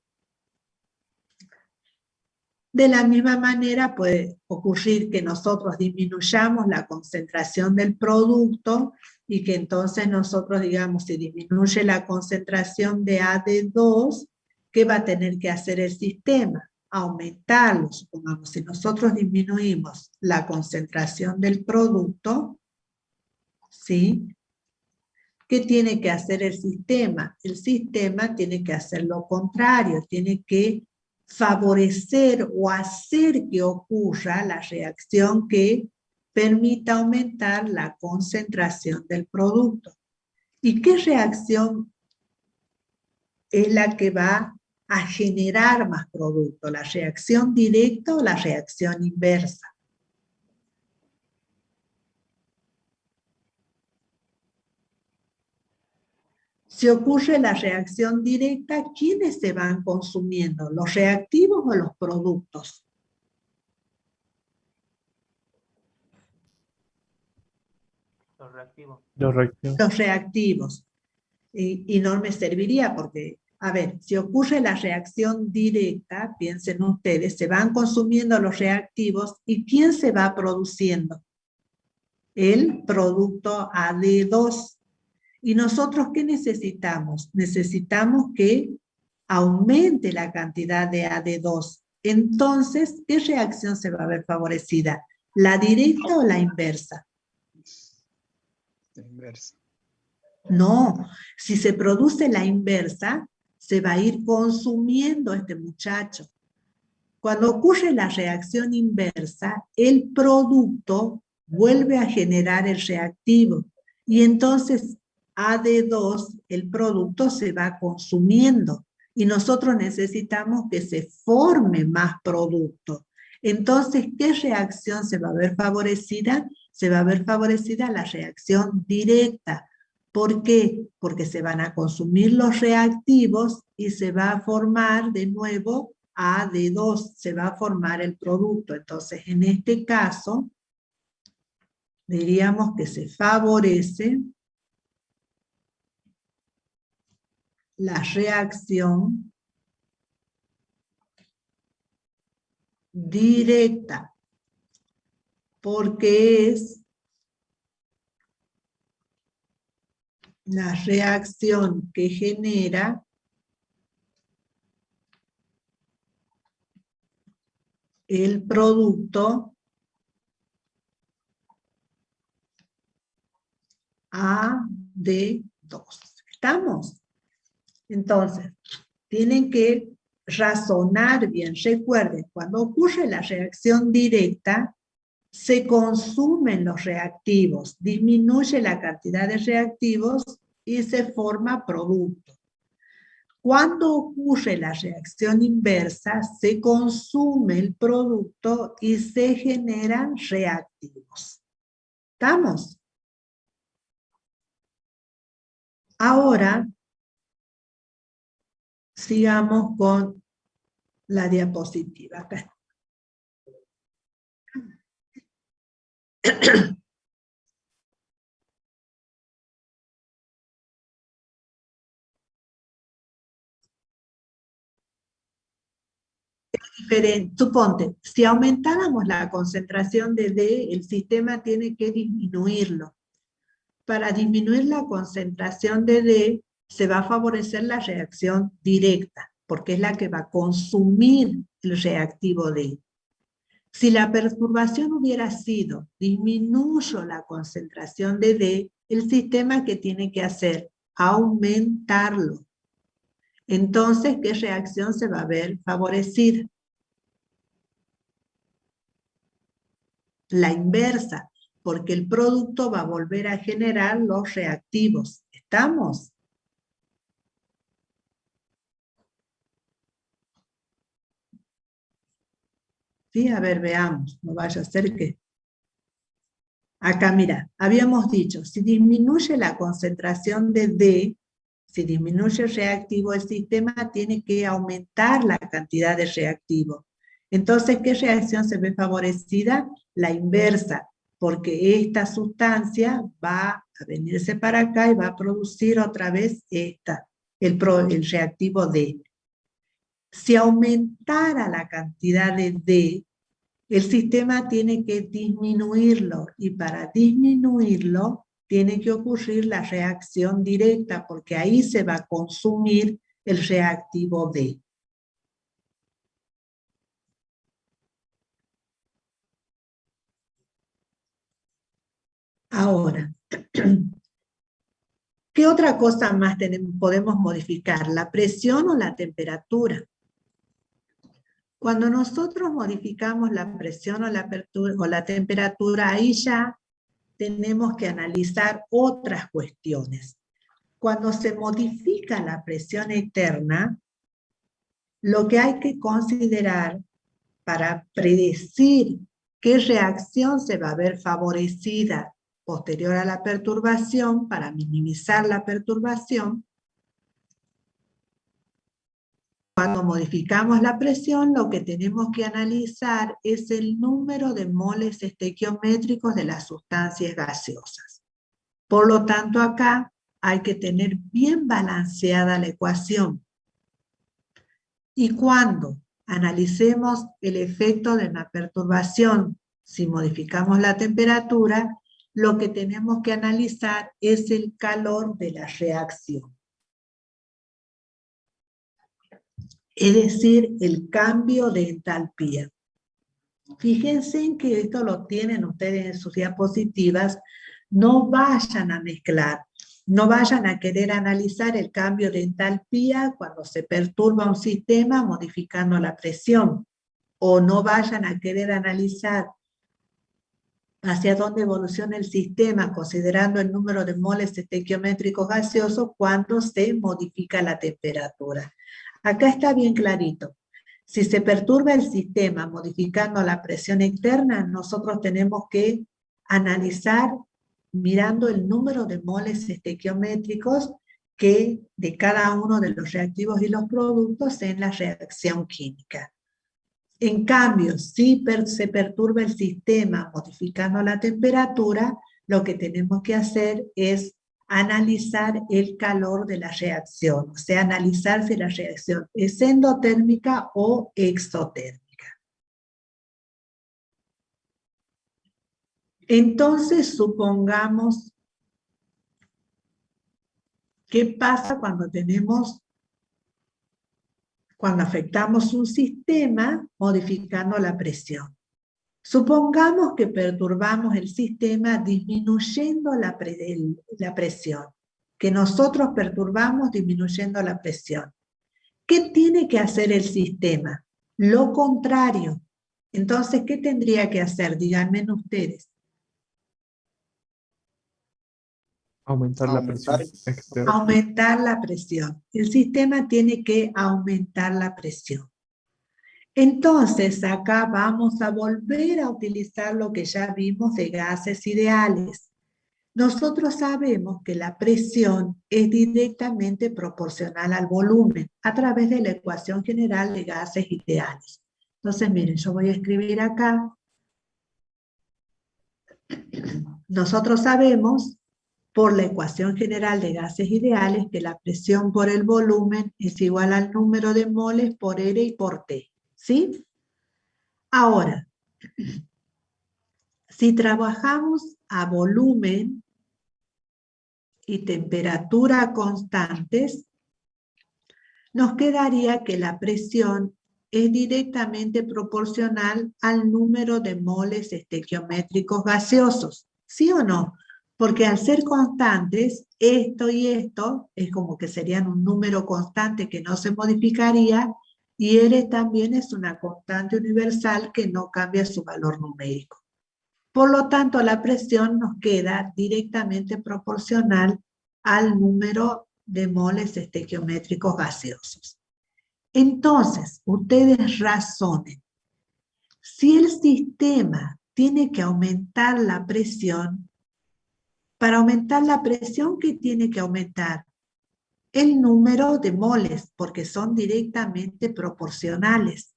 De la misma manera puede ocurrir que nosotros disminuyamos la concentración del producto y que entonces nosotros digamos, si disminuye la concentración de AD2, ¿qué va a tener que hacer el sistema? Aumentarlo, supongamos. Si nosotros disminuimos la concentración del producto, ¿sí? ¿Qué tiene que hacer el sistema? El sistema tiene que hacer lo contrario, tiene que favorecer o hacer que ocurra la reacción que permita aumentar la concentración del producto. ¿Y qué reacción es la que va a generar más producto? ¿La reacción directa o la reacción inversa? Si ocurre la reacción directa, ¿quiénes se van consumiendo? ¿Los reactivos o los productos? Los reactivos. Los reactivos. Los reactivos. Y no me serviría porque, a ver, si ocurre la reacción directa, piensen ustedes, se van consumiendo los reactivos y ¿quién se va produciendo? El producto AD2. ¿Y nosotros qué necesitamos? Necesitamos que aumente la cantidad de AD2. Entonces, ¿qué reacción se va a ver favorecida? ¿La directa o la inversa? La inversa. No, si se produce la inversa, se va a ir consumiendo este muchacho. Cuando ocurre la reacción inversa, el producto vuelve a generar el reactivo y entonces AD2, el producto se va consumiendo y nosotros necesitamos que se forme más producto. Entonces, ¿qué reacción se va a ver favorecida? Se va a ver favorecida la reacción directa. ¿Por qué? Porque se van a consumir los reactivos y se va a formar de nuevo AD2, se va a formar el producto. Entonces, en este caso, diríamos que se favorece la reacción directa, porque es la reacción que genera el producto AD2. ¿Estamos? Entonces, tienen que razonar bien. Recuerden, cuando ocurre la reacción directa, se consumen los reactivos, disminuye la cantidad de reactivos y se forma producto. Cuando ocurre la reacción inversa, se consume el producto y se generan reactivos. ¿Estamos? Ahora, sigamos con la diapositiva. Acá. Suponte, si aumentáramos la concentración de D, el sistema tiene que disminuirlo. Para disminuir la concentración de D, se va a favorecer la reacción directa, porque es la que va a consumir el reactivo D. Si la perturbación hubiera sido, disminuyo la concentración de D, el sistema que tiene que hacer, aumentarlo. Entonces, ¿qué reacción se va a ver favorecida? La inversa, porque el producto va a volver a generar los reactivos. ¿Estamos? Sí, a ver, veamos, no vaya a ser que... Acá, mira, habíamos dicho, si disminuye la concentración de D, si disminuye el reactivo, el sistema tiene que aumentar la cantidad de reactivo. Entonces, ¿qué reacción se ve favorecida? La inversa, porque esta sustancia va a venirse para acá y va a producir otra vez el reactivo D. Si aumentara la cantidad de D, el sistema tiene que disminuirlo, y para disminuirlo tiene que ocurrir la reacción directa, porque ahí se va a consumir el reactivo D. Ahora, ¿qué otra cosa más podemos modificar? ¿La presión o la temperatura? Cuando nosotros modificamos la presión o la temperatura, ahí ya tenemos que analizar otras cuestiones. Cuando se modifica la presión externa, lo que hay que considerar para predecir qué reacción se va a ver favorecida posterior a la perturbación, para minimizar la perturbación, cuando modificamos la presión, lo que tenemos que analizar es el número de moles estequiométricos de las sustancias gaseosas. Por lo tanto, acá hay que tener bien balanceada la ecuación. Y cuando analicemos el efecto de la perturbación, si modificamos la temperatura, lo que tenemos que analizar es el calor de la reacción. Es decir, el cambio de entalpía. Fíjense en que esto lo tienen ustedes en sus diapositivas. No vayan a mezclar, no vayan a querer analizar el cambio de entalpía cuando se perturba un sistema modificando la presión, o no vayan a querer analizar hacia dónde evoluciona el sistema considerando el número de moles estequiométricos gaseosos cuando se modifica la temperatura. Acá está bien clarito. Si se perturba el sistema modificando la presión externa, nosotros tenemos que analizar mirando el número de moles estequiométricos que de cada uno de los reactivos y los productos en la reacción química. En cambio, si se perturba el sistema modificando la temperatura, lo que tenemos que hacer es analizar el calor de la reacción, o sea, analizar si la reacción es endotérmica o exotérmica. Entonces, supongamos ¿Qué pasa cuando afectamos un sistema modificando la presión? Supongamos que perturbamos el sistema disminuyendo la presión, que nosotros perturbamos disminuyendo la presión. ¿Qué tiene que hacer el sistema? Lo contrario. Entonces, ¿qué tendría que hacer? Díganme ustedes. Aumentar la presión externa. Aumentar la presión. El sistema tiene que aumentar la presión. Entonces, acá vamos a volver a utilizar lo que ya vimos de gases ideales. Nosotros sabemos que la presión es directamente proporcional al volumen a través de la ecuación general de gases ideales. Entonces, miren, yo voy a escribir acá. Nosotros sabemos, por la ecuación general de gases ideales, que la presión por el volumen es igual al número de moles por R y por T. ¿Sí? Ahora, si trabajamos a volumen y temperatura constantes, nos quedaría que la presión es directamente proporcional al número de moles estequiométricos gaseosos. ¿Sí o no? Porque al ser constantes, esto y esto es como que serían un número constante que no se modificaría, y R también es una constante universal que no cambia su valor numérico. Por lo tanto, la presión nos queda directamente proporcional al número de moles estequiométricos gaseosos. Entonces, ustedes razonen. Si el sistema tiene que aumentar la presión, para aumentar la presión, ¿qué tiene que aumentar? El número de moles, porque son directamente proporcionales.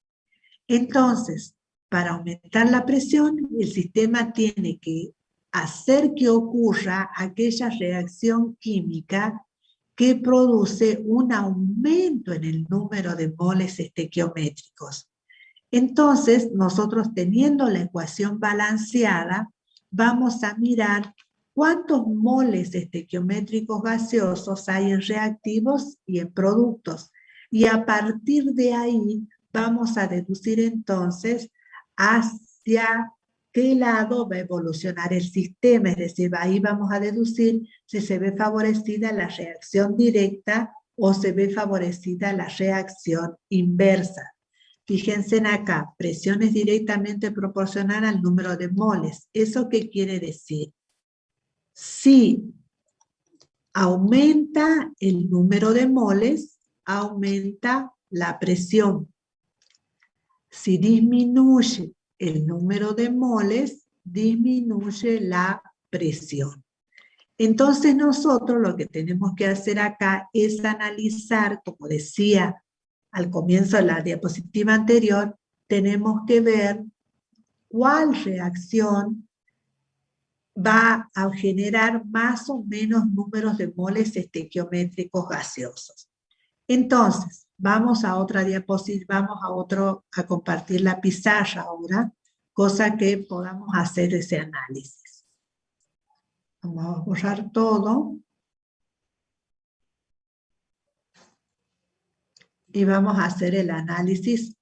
Entonces, para aumentar la presión, el sistema tiene que hacer que ocurra aquella reacción química que produce un aumento en el número de moles estequiométricos. Entonces, nosotros teniendo la ecuación balanceada, vamos a mirar cuántos moles estequiométricos gaseosos hay en reactivos y en productos. Y a partir de ahí vamos a deducir entonces hacia qué lado va a evolucionar el sistema. Es decir, ahí vamos a deducir si se ve favorecida la reacción directa o se ve favorecida la reacción inversa. Fíjense en acá, presión es directamente proporcional al número de moles. ¿Eso qué quiere decir? Si aumenta el número de moles, aumenta la presión. Si disminuye el número de moles, disminuye la presión. Entonces nosotros lo que tenemos que hacer acá es analizar, como decía al comienzo de la diapositiva anterior, tenemos que ver cuál reacción va a generar más o menos números de moles estequiométricos gaseosos. Entonces, vamos a otra diapositiva, vamos a compartir la pizarra ahora, cosa que podamos hacer ese análisis. Vamos a borrar todo. Y vamos a hacer el análisis,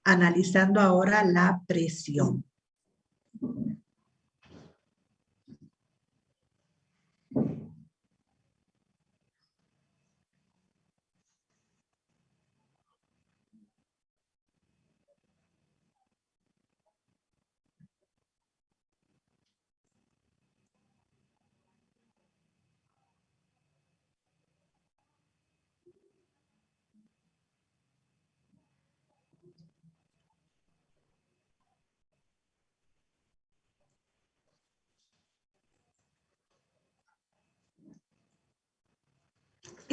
analizando ahora la presión.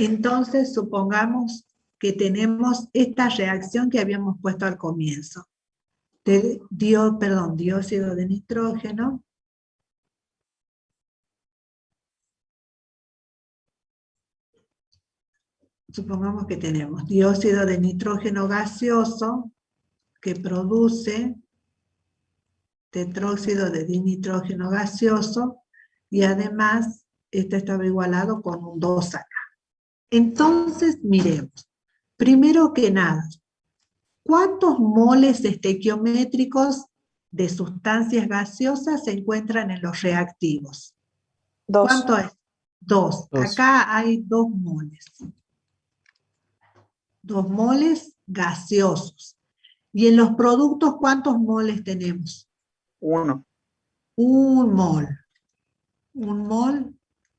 Entonces, supongamos que tenemos esta reacción que habíamos puesto al comienzo. Dióxido de nitrógeno. Supongamos que tenemos dióxido de nitrógeno gaseoso que produce tetróxido de dinitrógeno gaseoso y además este estaba igualado con un 2 acá. Entonces, miremos. Primero que nada, ¿cuántos moles estequiométricos de sustancias gaseosas se encuentran en los reactivos? 2. ¿Cuánto es? 2. Dos. Acá hay 2 moles. 2 moles gaseosos. ¿Y en los productos cuántos moles tenemos? 1. Un mol. Un mol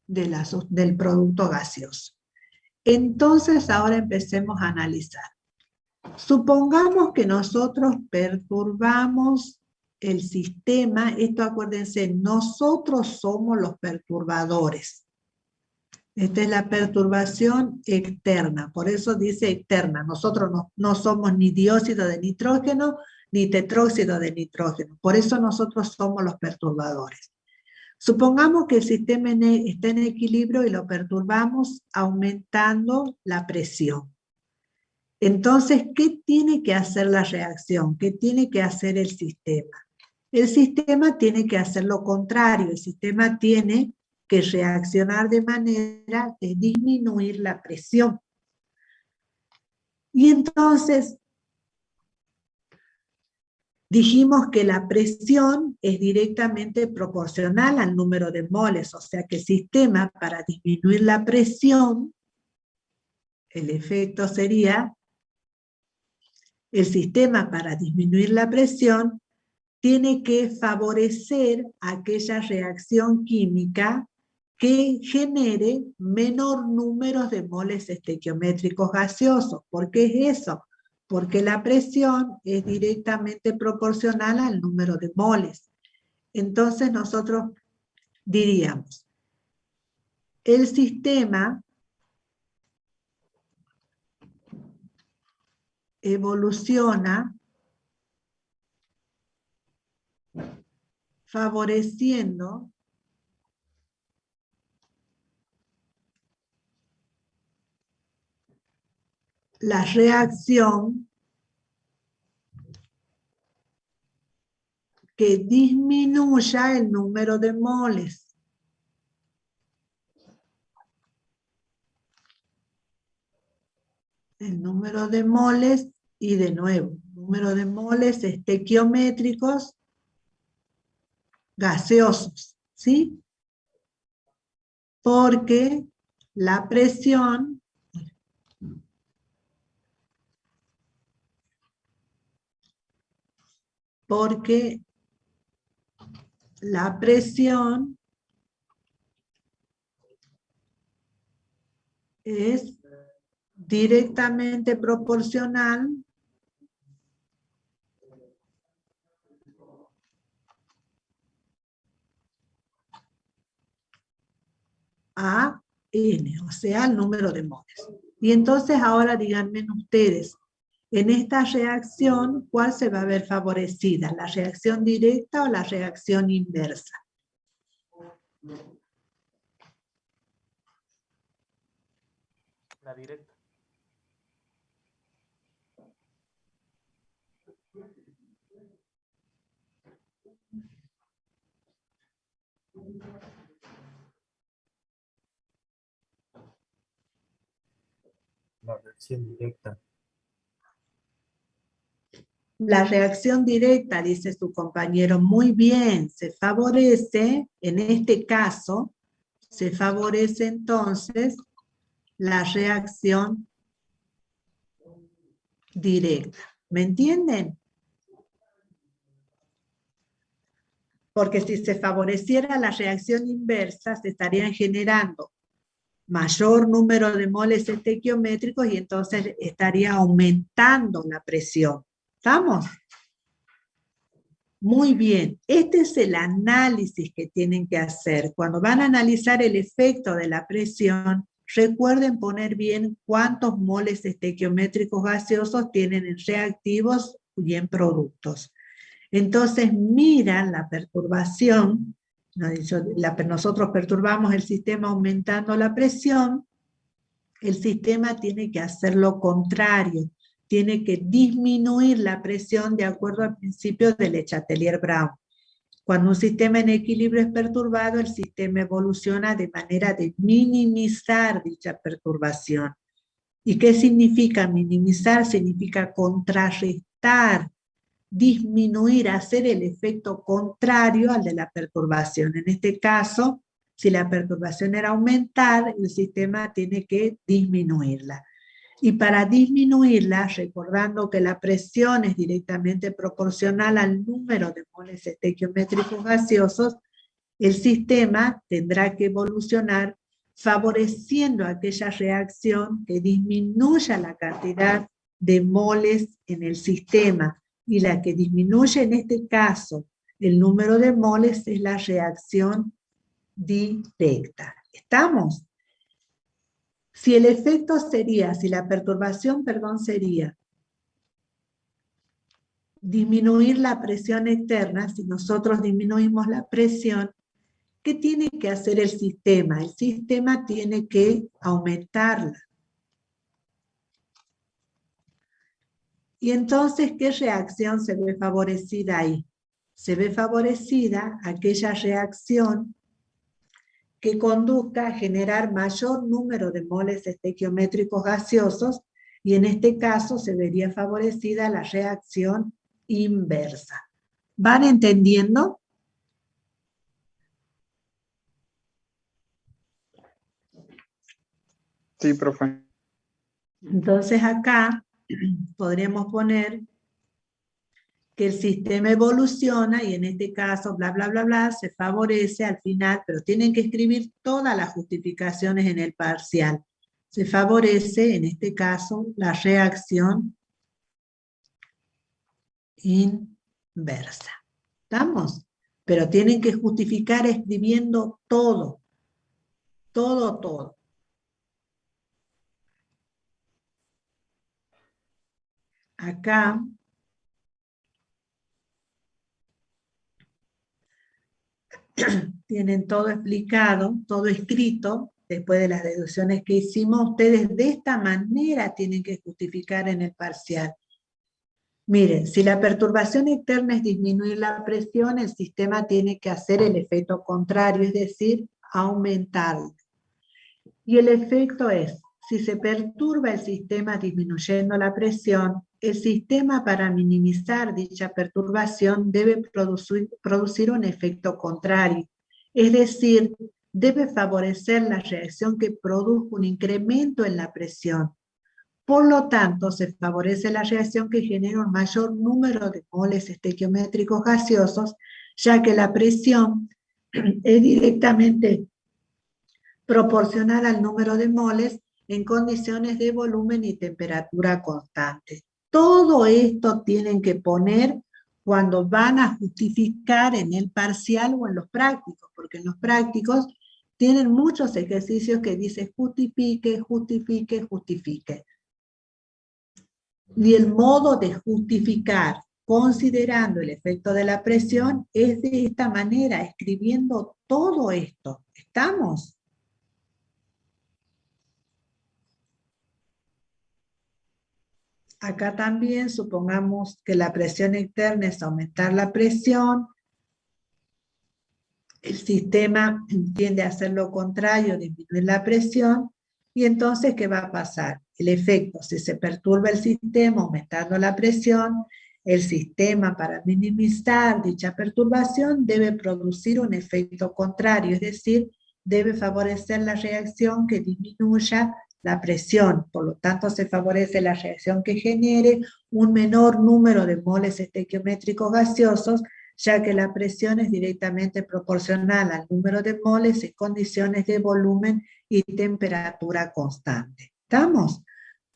del producto gaseoso. Entonces, ahora empecemos a analizar. Supongamos que nosotros perturbamos el sistema. Esto, acuérdense, nosotros somos los perturbadores. Esta es la perturbación externa, por eso dice externa. Nosotros no somos ni dióxido de nitrógeno, ni tetróxido de nitrógeno. Por eso nosotros somos los perturbadores. Supongamos que el sistema está en equilibrio y lo perturbamos aumentando la presión. Entonces, ¿qué tiene que hacer la reacción? ¿Qué tiene que hacer el sistema? El sistema tiene que hacer lo contrario. El sistema tiene que reaccionar de manera de disminuir la presión. Y entonces, dijimos que la presión es directamente proporcional al número de moles, o sea que el sistema, para disminuir la presión, el efecto sería, el sistema para disminuir la presión tiene que favorecer aquella reacción química que genere menor número de moles estequiométricos gaseosos. ¿Por qué es eso? Porque la presión es directamente proporcional al número de moles. Entonces nosotros diríamos, el sistema evoluciona favoreciendo la reacción que disminuya el número de moles. El número de moles, y de nuevo, número de moles estequiométricos gaseosos, ¿sí? Porque la presión es directamente proporcional a N, o sea, el número de moles. Y entonces ahora díganme ustedes, en esta reacción, ¿cuál se va a ver favorecida? ¿La reacción directa o la reacción inversa? La directa. La reacción directa. La reacción directa, dice su compañero, muy bien, se favorece, en este caso, se favorece entonces la reacción directa. ¿Me entienden? Porque si se favoreciera la reacción inversa, se estarían generando mayor número de moles estequiométricos y entonces estaría aumentando la presión. ¿Estamos? Muy bien, este es el análisis que tienen que hacer. Cuando van a analizar el efecto de la presión, recuerden poner bien cuántos moles estequiométricos gaseosos tienen en reactivos y en productos. Entonces miran la perturbación, nosotros perturbamos el sistema aumentando la presión, el sistema tiene que hacer lo contrario, tiene que disminuir la presión de acuerdo al principio de Le Chatelier-Brown. Cuando un sistema en equilibrio es perturbado, el sistema evoluciona de manera de minimizar dicha perturbación. ¿Y qué significa minimizar? Significa contrarrestar, disminuir, hacer el efecto contrario al de la perturbación. En este caso, si la perturbación era aumentar, el sistema tiene que disminuirla. Y para disminuirla, recordando que la presión es directamente proporcional al número de moles estequiométricos gaseosos, el sistema tendrá que evolucionar favoreciendo aquella reacción que disminuya la cantidad de moles en el sistema. Y la que disminuye en este caso el número de moles es la reacción directa. ¿Estamos? Si el efecto sería, si la perturbación, sería disminuir la presión externa, si nosotros disminuimos la presión, ¿qué tiene que hacer el sistema? El sistema tiene que aumentarla. Y entonces, ¿qué reacción se ve favorecida ahí? Se ve favorecida aquella reacción que conduzca a generar mayor número de moles estequiométricos gaseosos, y en este caso se vería favorecida la reacción inversa. ¿Van entendiendo? Sí, profe. Entonces acá podremos poner que el sistema evoluciona y en este caso, bla, bla, bla, bla, se favorece al final, pero tienen que escribir todas las justificaciones en el parcial. Se favorece, en este caso, la reacción inversa. ¿Estamos? Pero tienen que justificar escribiendo todo. Todo, todo. Acá tienen todo explicado, todo escrito, después de las deducciones que hicimos. Ustedes de esta manera tienen que justificar en el parcial. Miren, si la perturbación externa es disminuir la presión, el sistema tiene que hacer el efecto contrario, es decir, aumentarlo. Y el efecto es, si se perturba el sistema disminuyendo la presión, el sistema para minimizar dicha perturbación debe producir un efecto contrario. Es decir, debe favorecer la reacción que produzca un incremento en la presión. Por lo tanto, se favorece la reacción que genera un mayor número de moles estequiométricos gaseosos, ya que la presión es directamente proporcional al número de moles en condiciones de volumen y temperatura constante. Todo esto tienen que poner cuando van a justificar en el parcial o en los prácticos, porque en los prácticos tienen muchos ejercicios que dicen justifique, justifique, justifique. Y el modo de justificar, considerando el efecto de la presión, es de esta manera, escribiendo todo esto. ¿Estamos? Acá también supongamos que la presión externa es aumentar la presión. El sistema tiende a hacer lo contrario, disminuir la presión. Y entonces, ¿qué va a pasar? El efecto, si se perturba el sistema aumentando la presión, el sistema para minimizar dicha perturbación debe producir un efecto contrario, es decir, debe favorecer la reacción que disminuya la presión. Por lo tanto, se favorece la reacción que genere un menor número de moles estequiométricos gaseosos, ya que la presión es directamente proporcional al número de moles en condiciones de volumen y temperatura constante. ¿Estamos?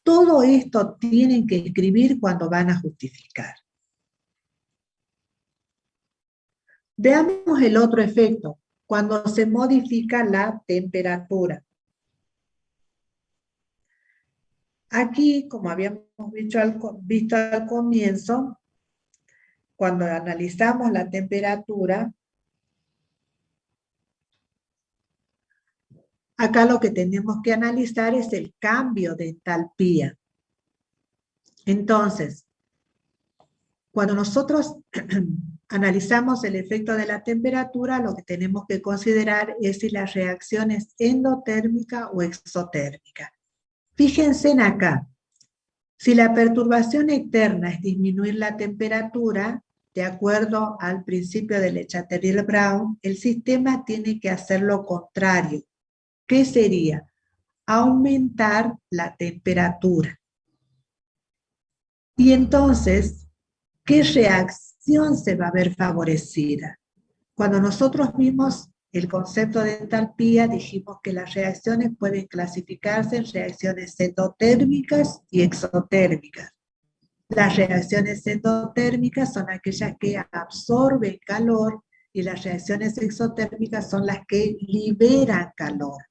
Todo esto tienen que escribir cuando van a justificar. Veamos el otro efecto, cuando se modifica la temperatura. Aquí, como habíamos visto al comienzo, cuando analizamos la temperatura, acá lo que tenemos que analizar es el cambio de entalpía. Entonces, cuando nosotros analizamos el efecto de la temperatura, lo que tenemos que considerar es si la reacción es endotérmica o exotérmica. Fíjense en acá. Si la perturbación externa es disminuir la temperatura, de acuerdo al principio de Le Chatelier-Brown, el sistema tiene que hacer lo contrario. ¿Qué sería? Aumentar la temperatura. Y entonces, ¿qué reacción se va a ver favorecida? Cuando nosotros vimos el concepto de entalpía, dijimos que las reacciones pueden clasificarse en reacciones endotérmicas y exotérmicas. Las reacciones endotérmicas son aquellas que absorben calor y las reacciones exotérmicas son las que liberan calor.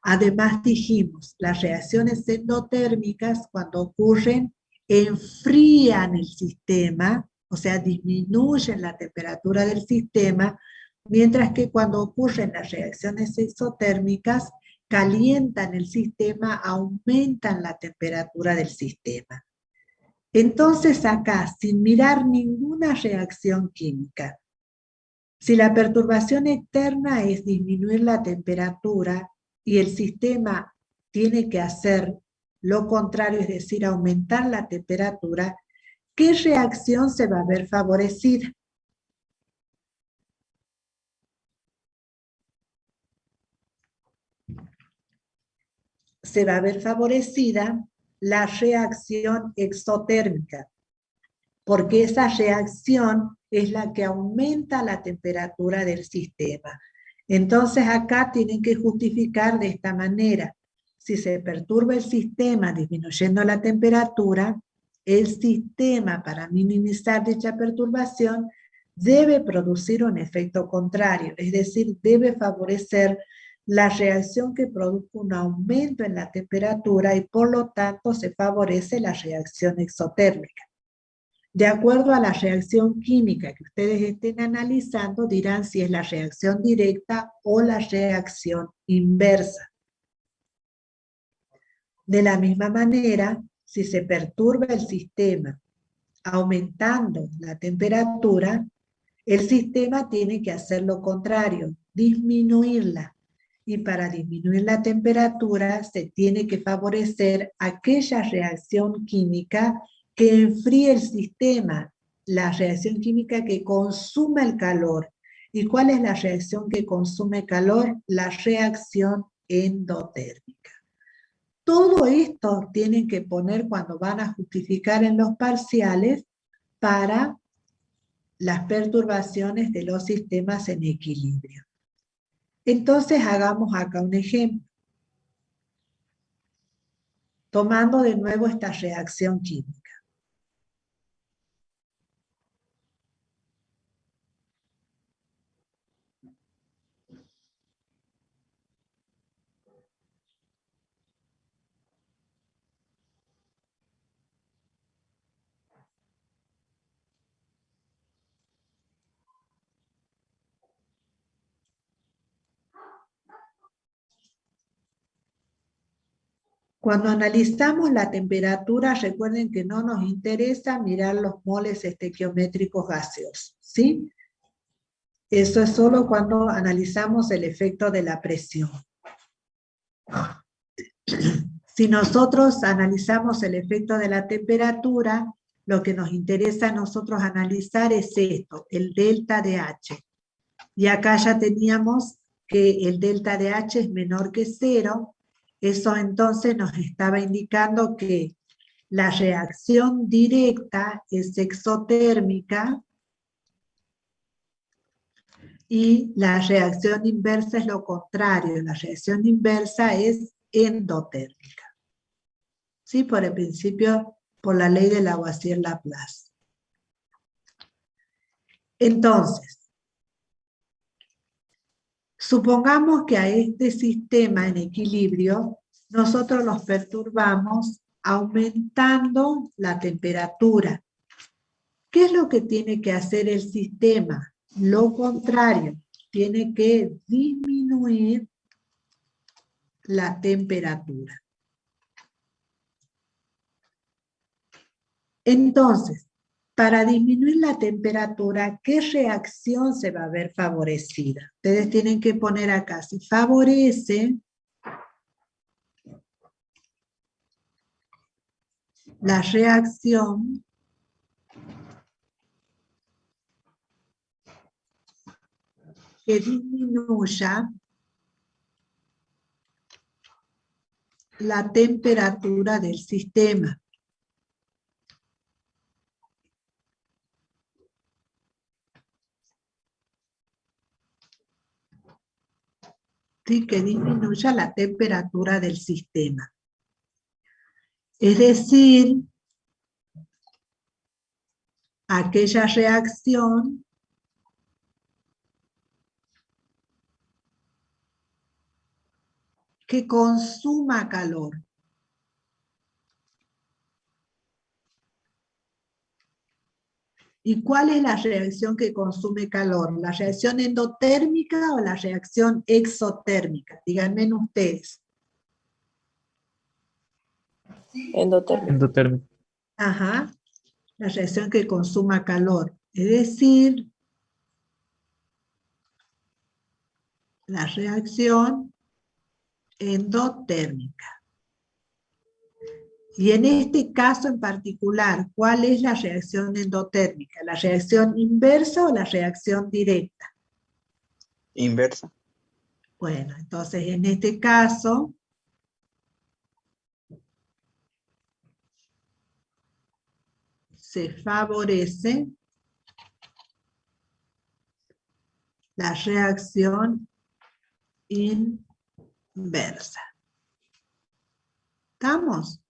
Además dijimos, las reacciones endotérmicas cuando ocurren enfrían el sistema, o sea, disminuyen la temperatura del sistema, mientras que cuando ocurren las reacciones exotérmicas, calientan el sistema, aumentan la temperatura del sistema. Entonces acá, sin mirar ninguna reacción química, si la perturbación externa es disminuir la temperatura y el sistema tiene que hacer lo contrario, es decir, aumentar la temperatura, ¿qué reacción se va a ver favorecida? Se va a ver favorecida la reacción exotérmica, porque esa reacción es la que aumenta la temperatura del sistema. Entonces acá tienen que justificar de esta manera. Si se perturba el sistema disminuyendo la temperatura, el sistema, para minimizar dicha perturbación, debe producir un efecto contrario, es decir, debe favorecer la reacción que produzca un aumento en la temperatura y por lo tanto se favorece la reacción exotérmica. De acuerdo a la reacción química que ustedes estén analizando, dirán si es la reacción directa o la reacción inversa. De la misma manera, si se perturba el sistema aumentando la temperatura, el sistema tiene que hacer lo contrario, disminuirla. Y para disminuir la temperatura se tiene que favorecer aquella reacción química que enfríe el sistema, la reacción química que consuma el calor. ¿Y cuál es la reacción que consume calor? La reacción endotérmica. Todo esto tienen que poner cuando van a justificar en los parciales para las perturbaciones de los sistemas en equilibrio. Entonces hagamos acá un ejemplo. Tomando de nuevo esta reacción química. Cuando analizamos la temperatura, recuerden que no nos interesa mirar los moles estequiométricos gaseosos, ¿sí? Eso es solo cuando analizamos el efecto de la presión. Si nosotros analizamos el efecto de la temperatura, lo que nos interesa a nosotros analizar es esto, el delta de H. Y acá ya teníamos que el delta de H es menor que 0, eso entonces nos estaba indicando que la reacción directa es exotérmica y la reacción inversa es lo contrario, la reacción inversa es endotérmica. ¿Sí? Por el principio, por la ley de Lavoisier-Laplace. Entonces, supongamos que a este sistema en equilibrio nosotros los perturbamos aumentando la temperatura. ¿Qué es lo que tiene que hacer el sistema? Lo contrario, tiene que disminuir la temperatura. Entonces, Para disminuir la temperatura, ¿qué reacción se va a ver favorecida? Ustedes tienen que poner acá, si favorece la reacción que disminuya la temperatura del sistema. ¿Sí? Que disminuya la temperatura del sistema. Es decir, aquella reacción que consuma calor. ¿Y cuál es la reacción que consume calor? ¿La reacción endotérmica o la reacción exotérmica? Díganme ustedes. Endotérmico. Endotérmico. Ajá, la reacción que consuma calor. Es decir, la reacción endotérmica. Y en este caso en particular, ¿cuál es la reacción endotérmica? ¿La reacción inversa o la reacción directa? Inversa. Bueno, entonces en este caso, se favorece la reacción inversa. ¿Estamos?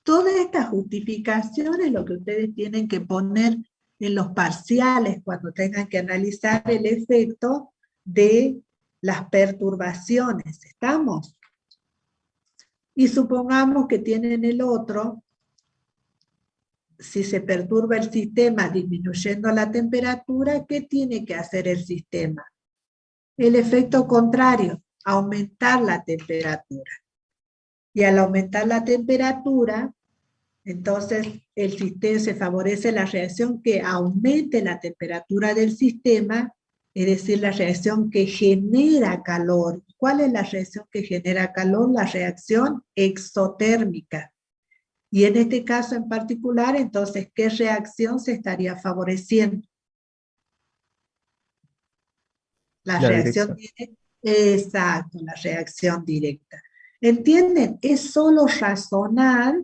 Todas estas justificaciones lo que ustedes tienen que poner en los parciales cuando tengan que analizar el efecto de las perturbaciones. ¿Estamos? Y supongamos que tienen el otro, si se perturba el sistema disminuyendo la temperatura, ¿qué tiene que hacer el sistema? El efecto contrario, aumentar la temperatura. Y al aumentar la temperatura, entonces el sistema se favorece la reacción que aumente la temperatura del sistema, es decir, la reacción que genera calor. ¿Cuál es la reacción que genera calor? La reacción exotérmica. Y en este caso en particular, entonces, ¿qué reacción se estaría favoreciendo? La reacción directa. Exacto, la reacción directa. ¿Entienden? Es solo razonar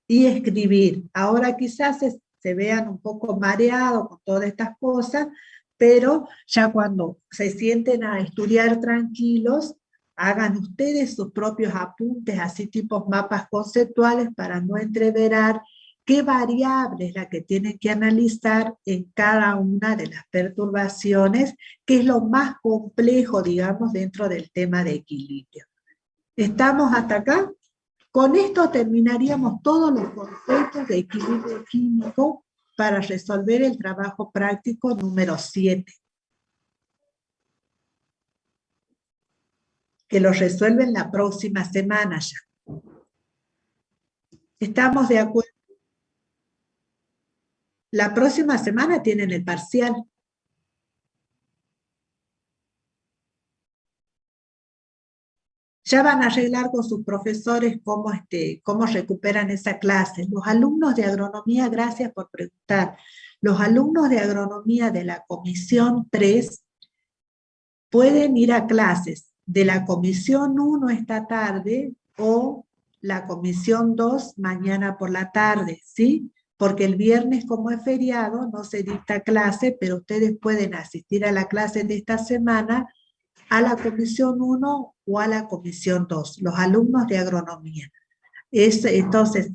y escribir. Ahora quizás se vean un poco mareados con todas estas cosas, pero ya cuando se sienten a estudiar tranquilos, hagan ustedes sus propios apuntes, así tipos mapas conceptuales, para no entreverar qué variable es la que tienen que analizar en cada una de las perturbaciones, que es lo más complejo, digamos, dentro del tema de equilibrio. ¿Estamos hasta acá? Con esto terminaríamos todos los conceptos de equilibrio químico para resolver el trabajo práctico número 7. Que lo resuelven la próxima semana ya. ¿Estamos de acuerdo? La próxima semana tienen el parcial. Ya van a arreglar con sus profesores cómo recuperan esa clase. Los alumnos de agronomía, gracias por preguntar, los alumnos de agronomía de la comisión 3 pueden ir a clases de la comisión 1 esta tarde o la comisión 2 mañana por la tarde, ¿sí? Porque el viernes, como es feriado, no se dicta clase, pero ustedes pueden asistir a la clase de esta semana a la comisión 1 o a la comisión 2, los alumnos de agronomía. Entonces,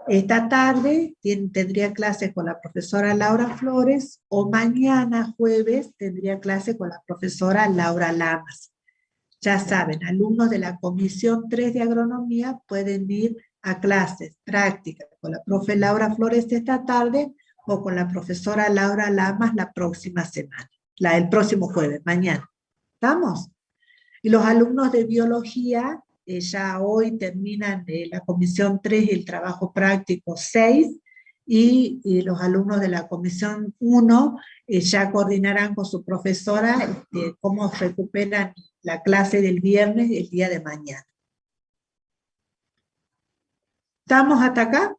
esta tarde tendría clase con la profesora Laura Flores, o mañana jueves tendría clase con la profesora Laura Lamas. Ya saben, alumnos de la comisión 3 de agronomía pueden ir a clases prácticas con la profe Laura Flores esta tarde o con la profesora Laura Lamas la próxima semana, el próximo jueves, mañana. ¿Estamos? Y los alumnos de biología ya hoy terminan la comisión 3 el trabajo práctico 6 y los alumnos de la comisión 1 ya coordinarán con su profesora cómo recuperan la clase del viernes el día de mañana. ¿Estamos hasta acá?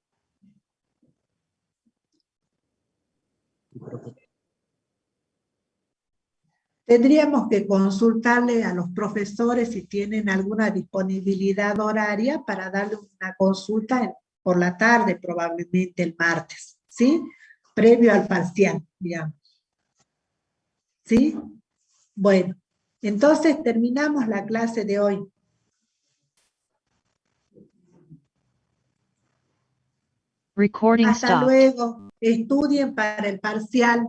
Tendríamos que consultarle a los profesores si tienen alguna disponibilidad horaria para darle una consulta por la tarde, probablemente el martes, ¿sí? Previo al parcial, digamos. ¿Sí? Bueno, entonces terminamos la clase de hoy. Recording Hasta stopped. luego. Estudien para el parcial.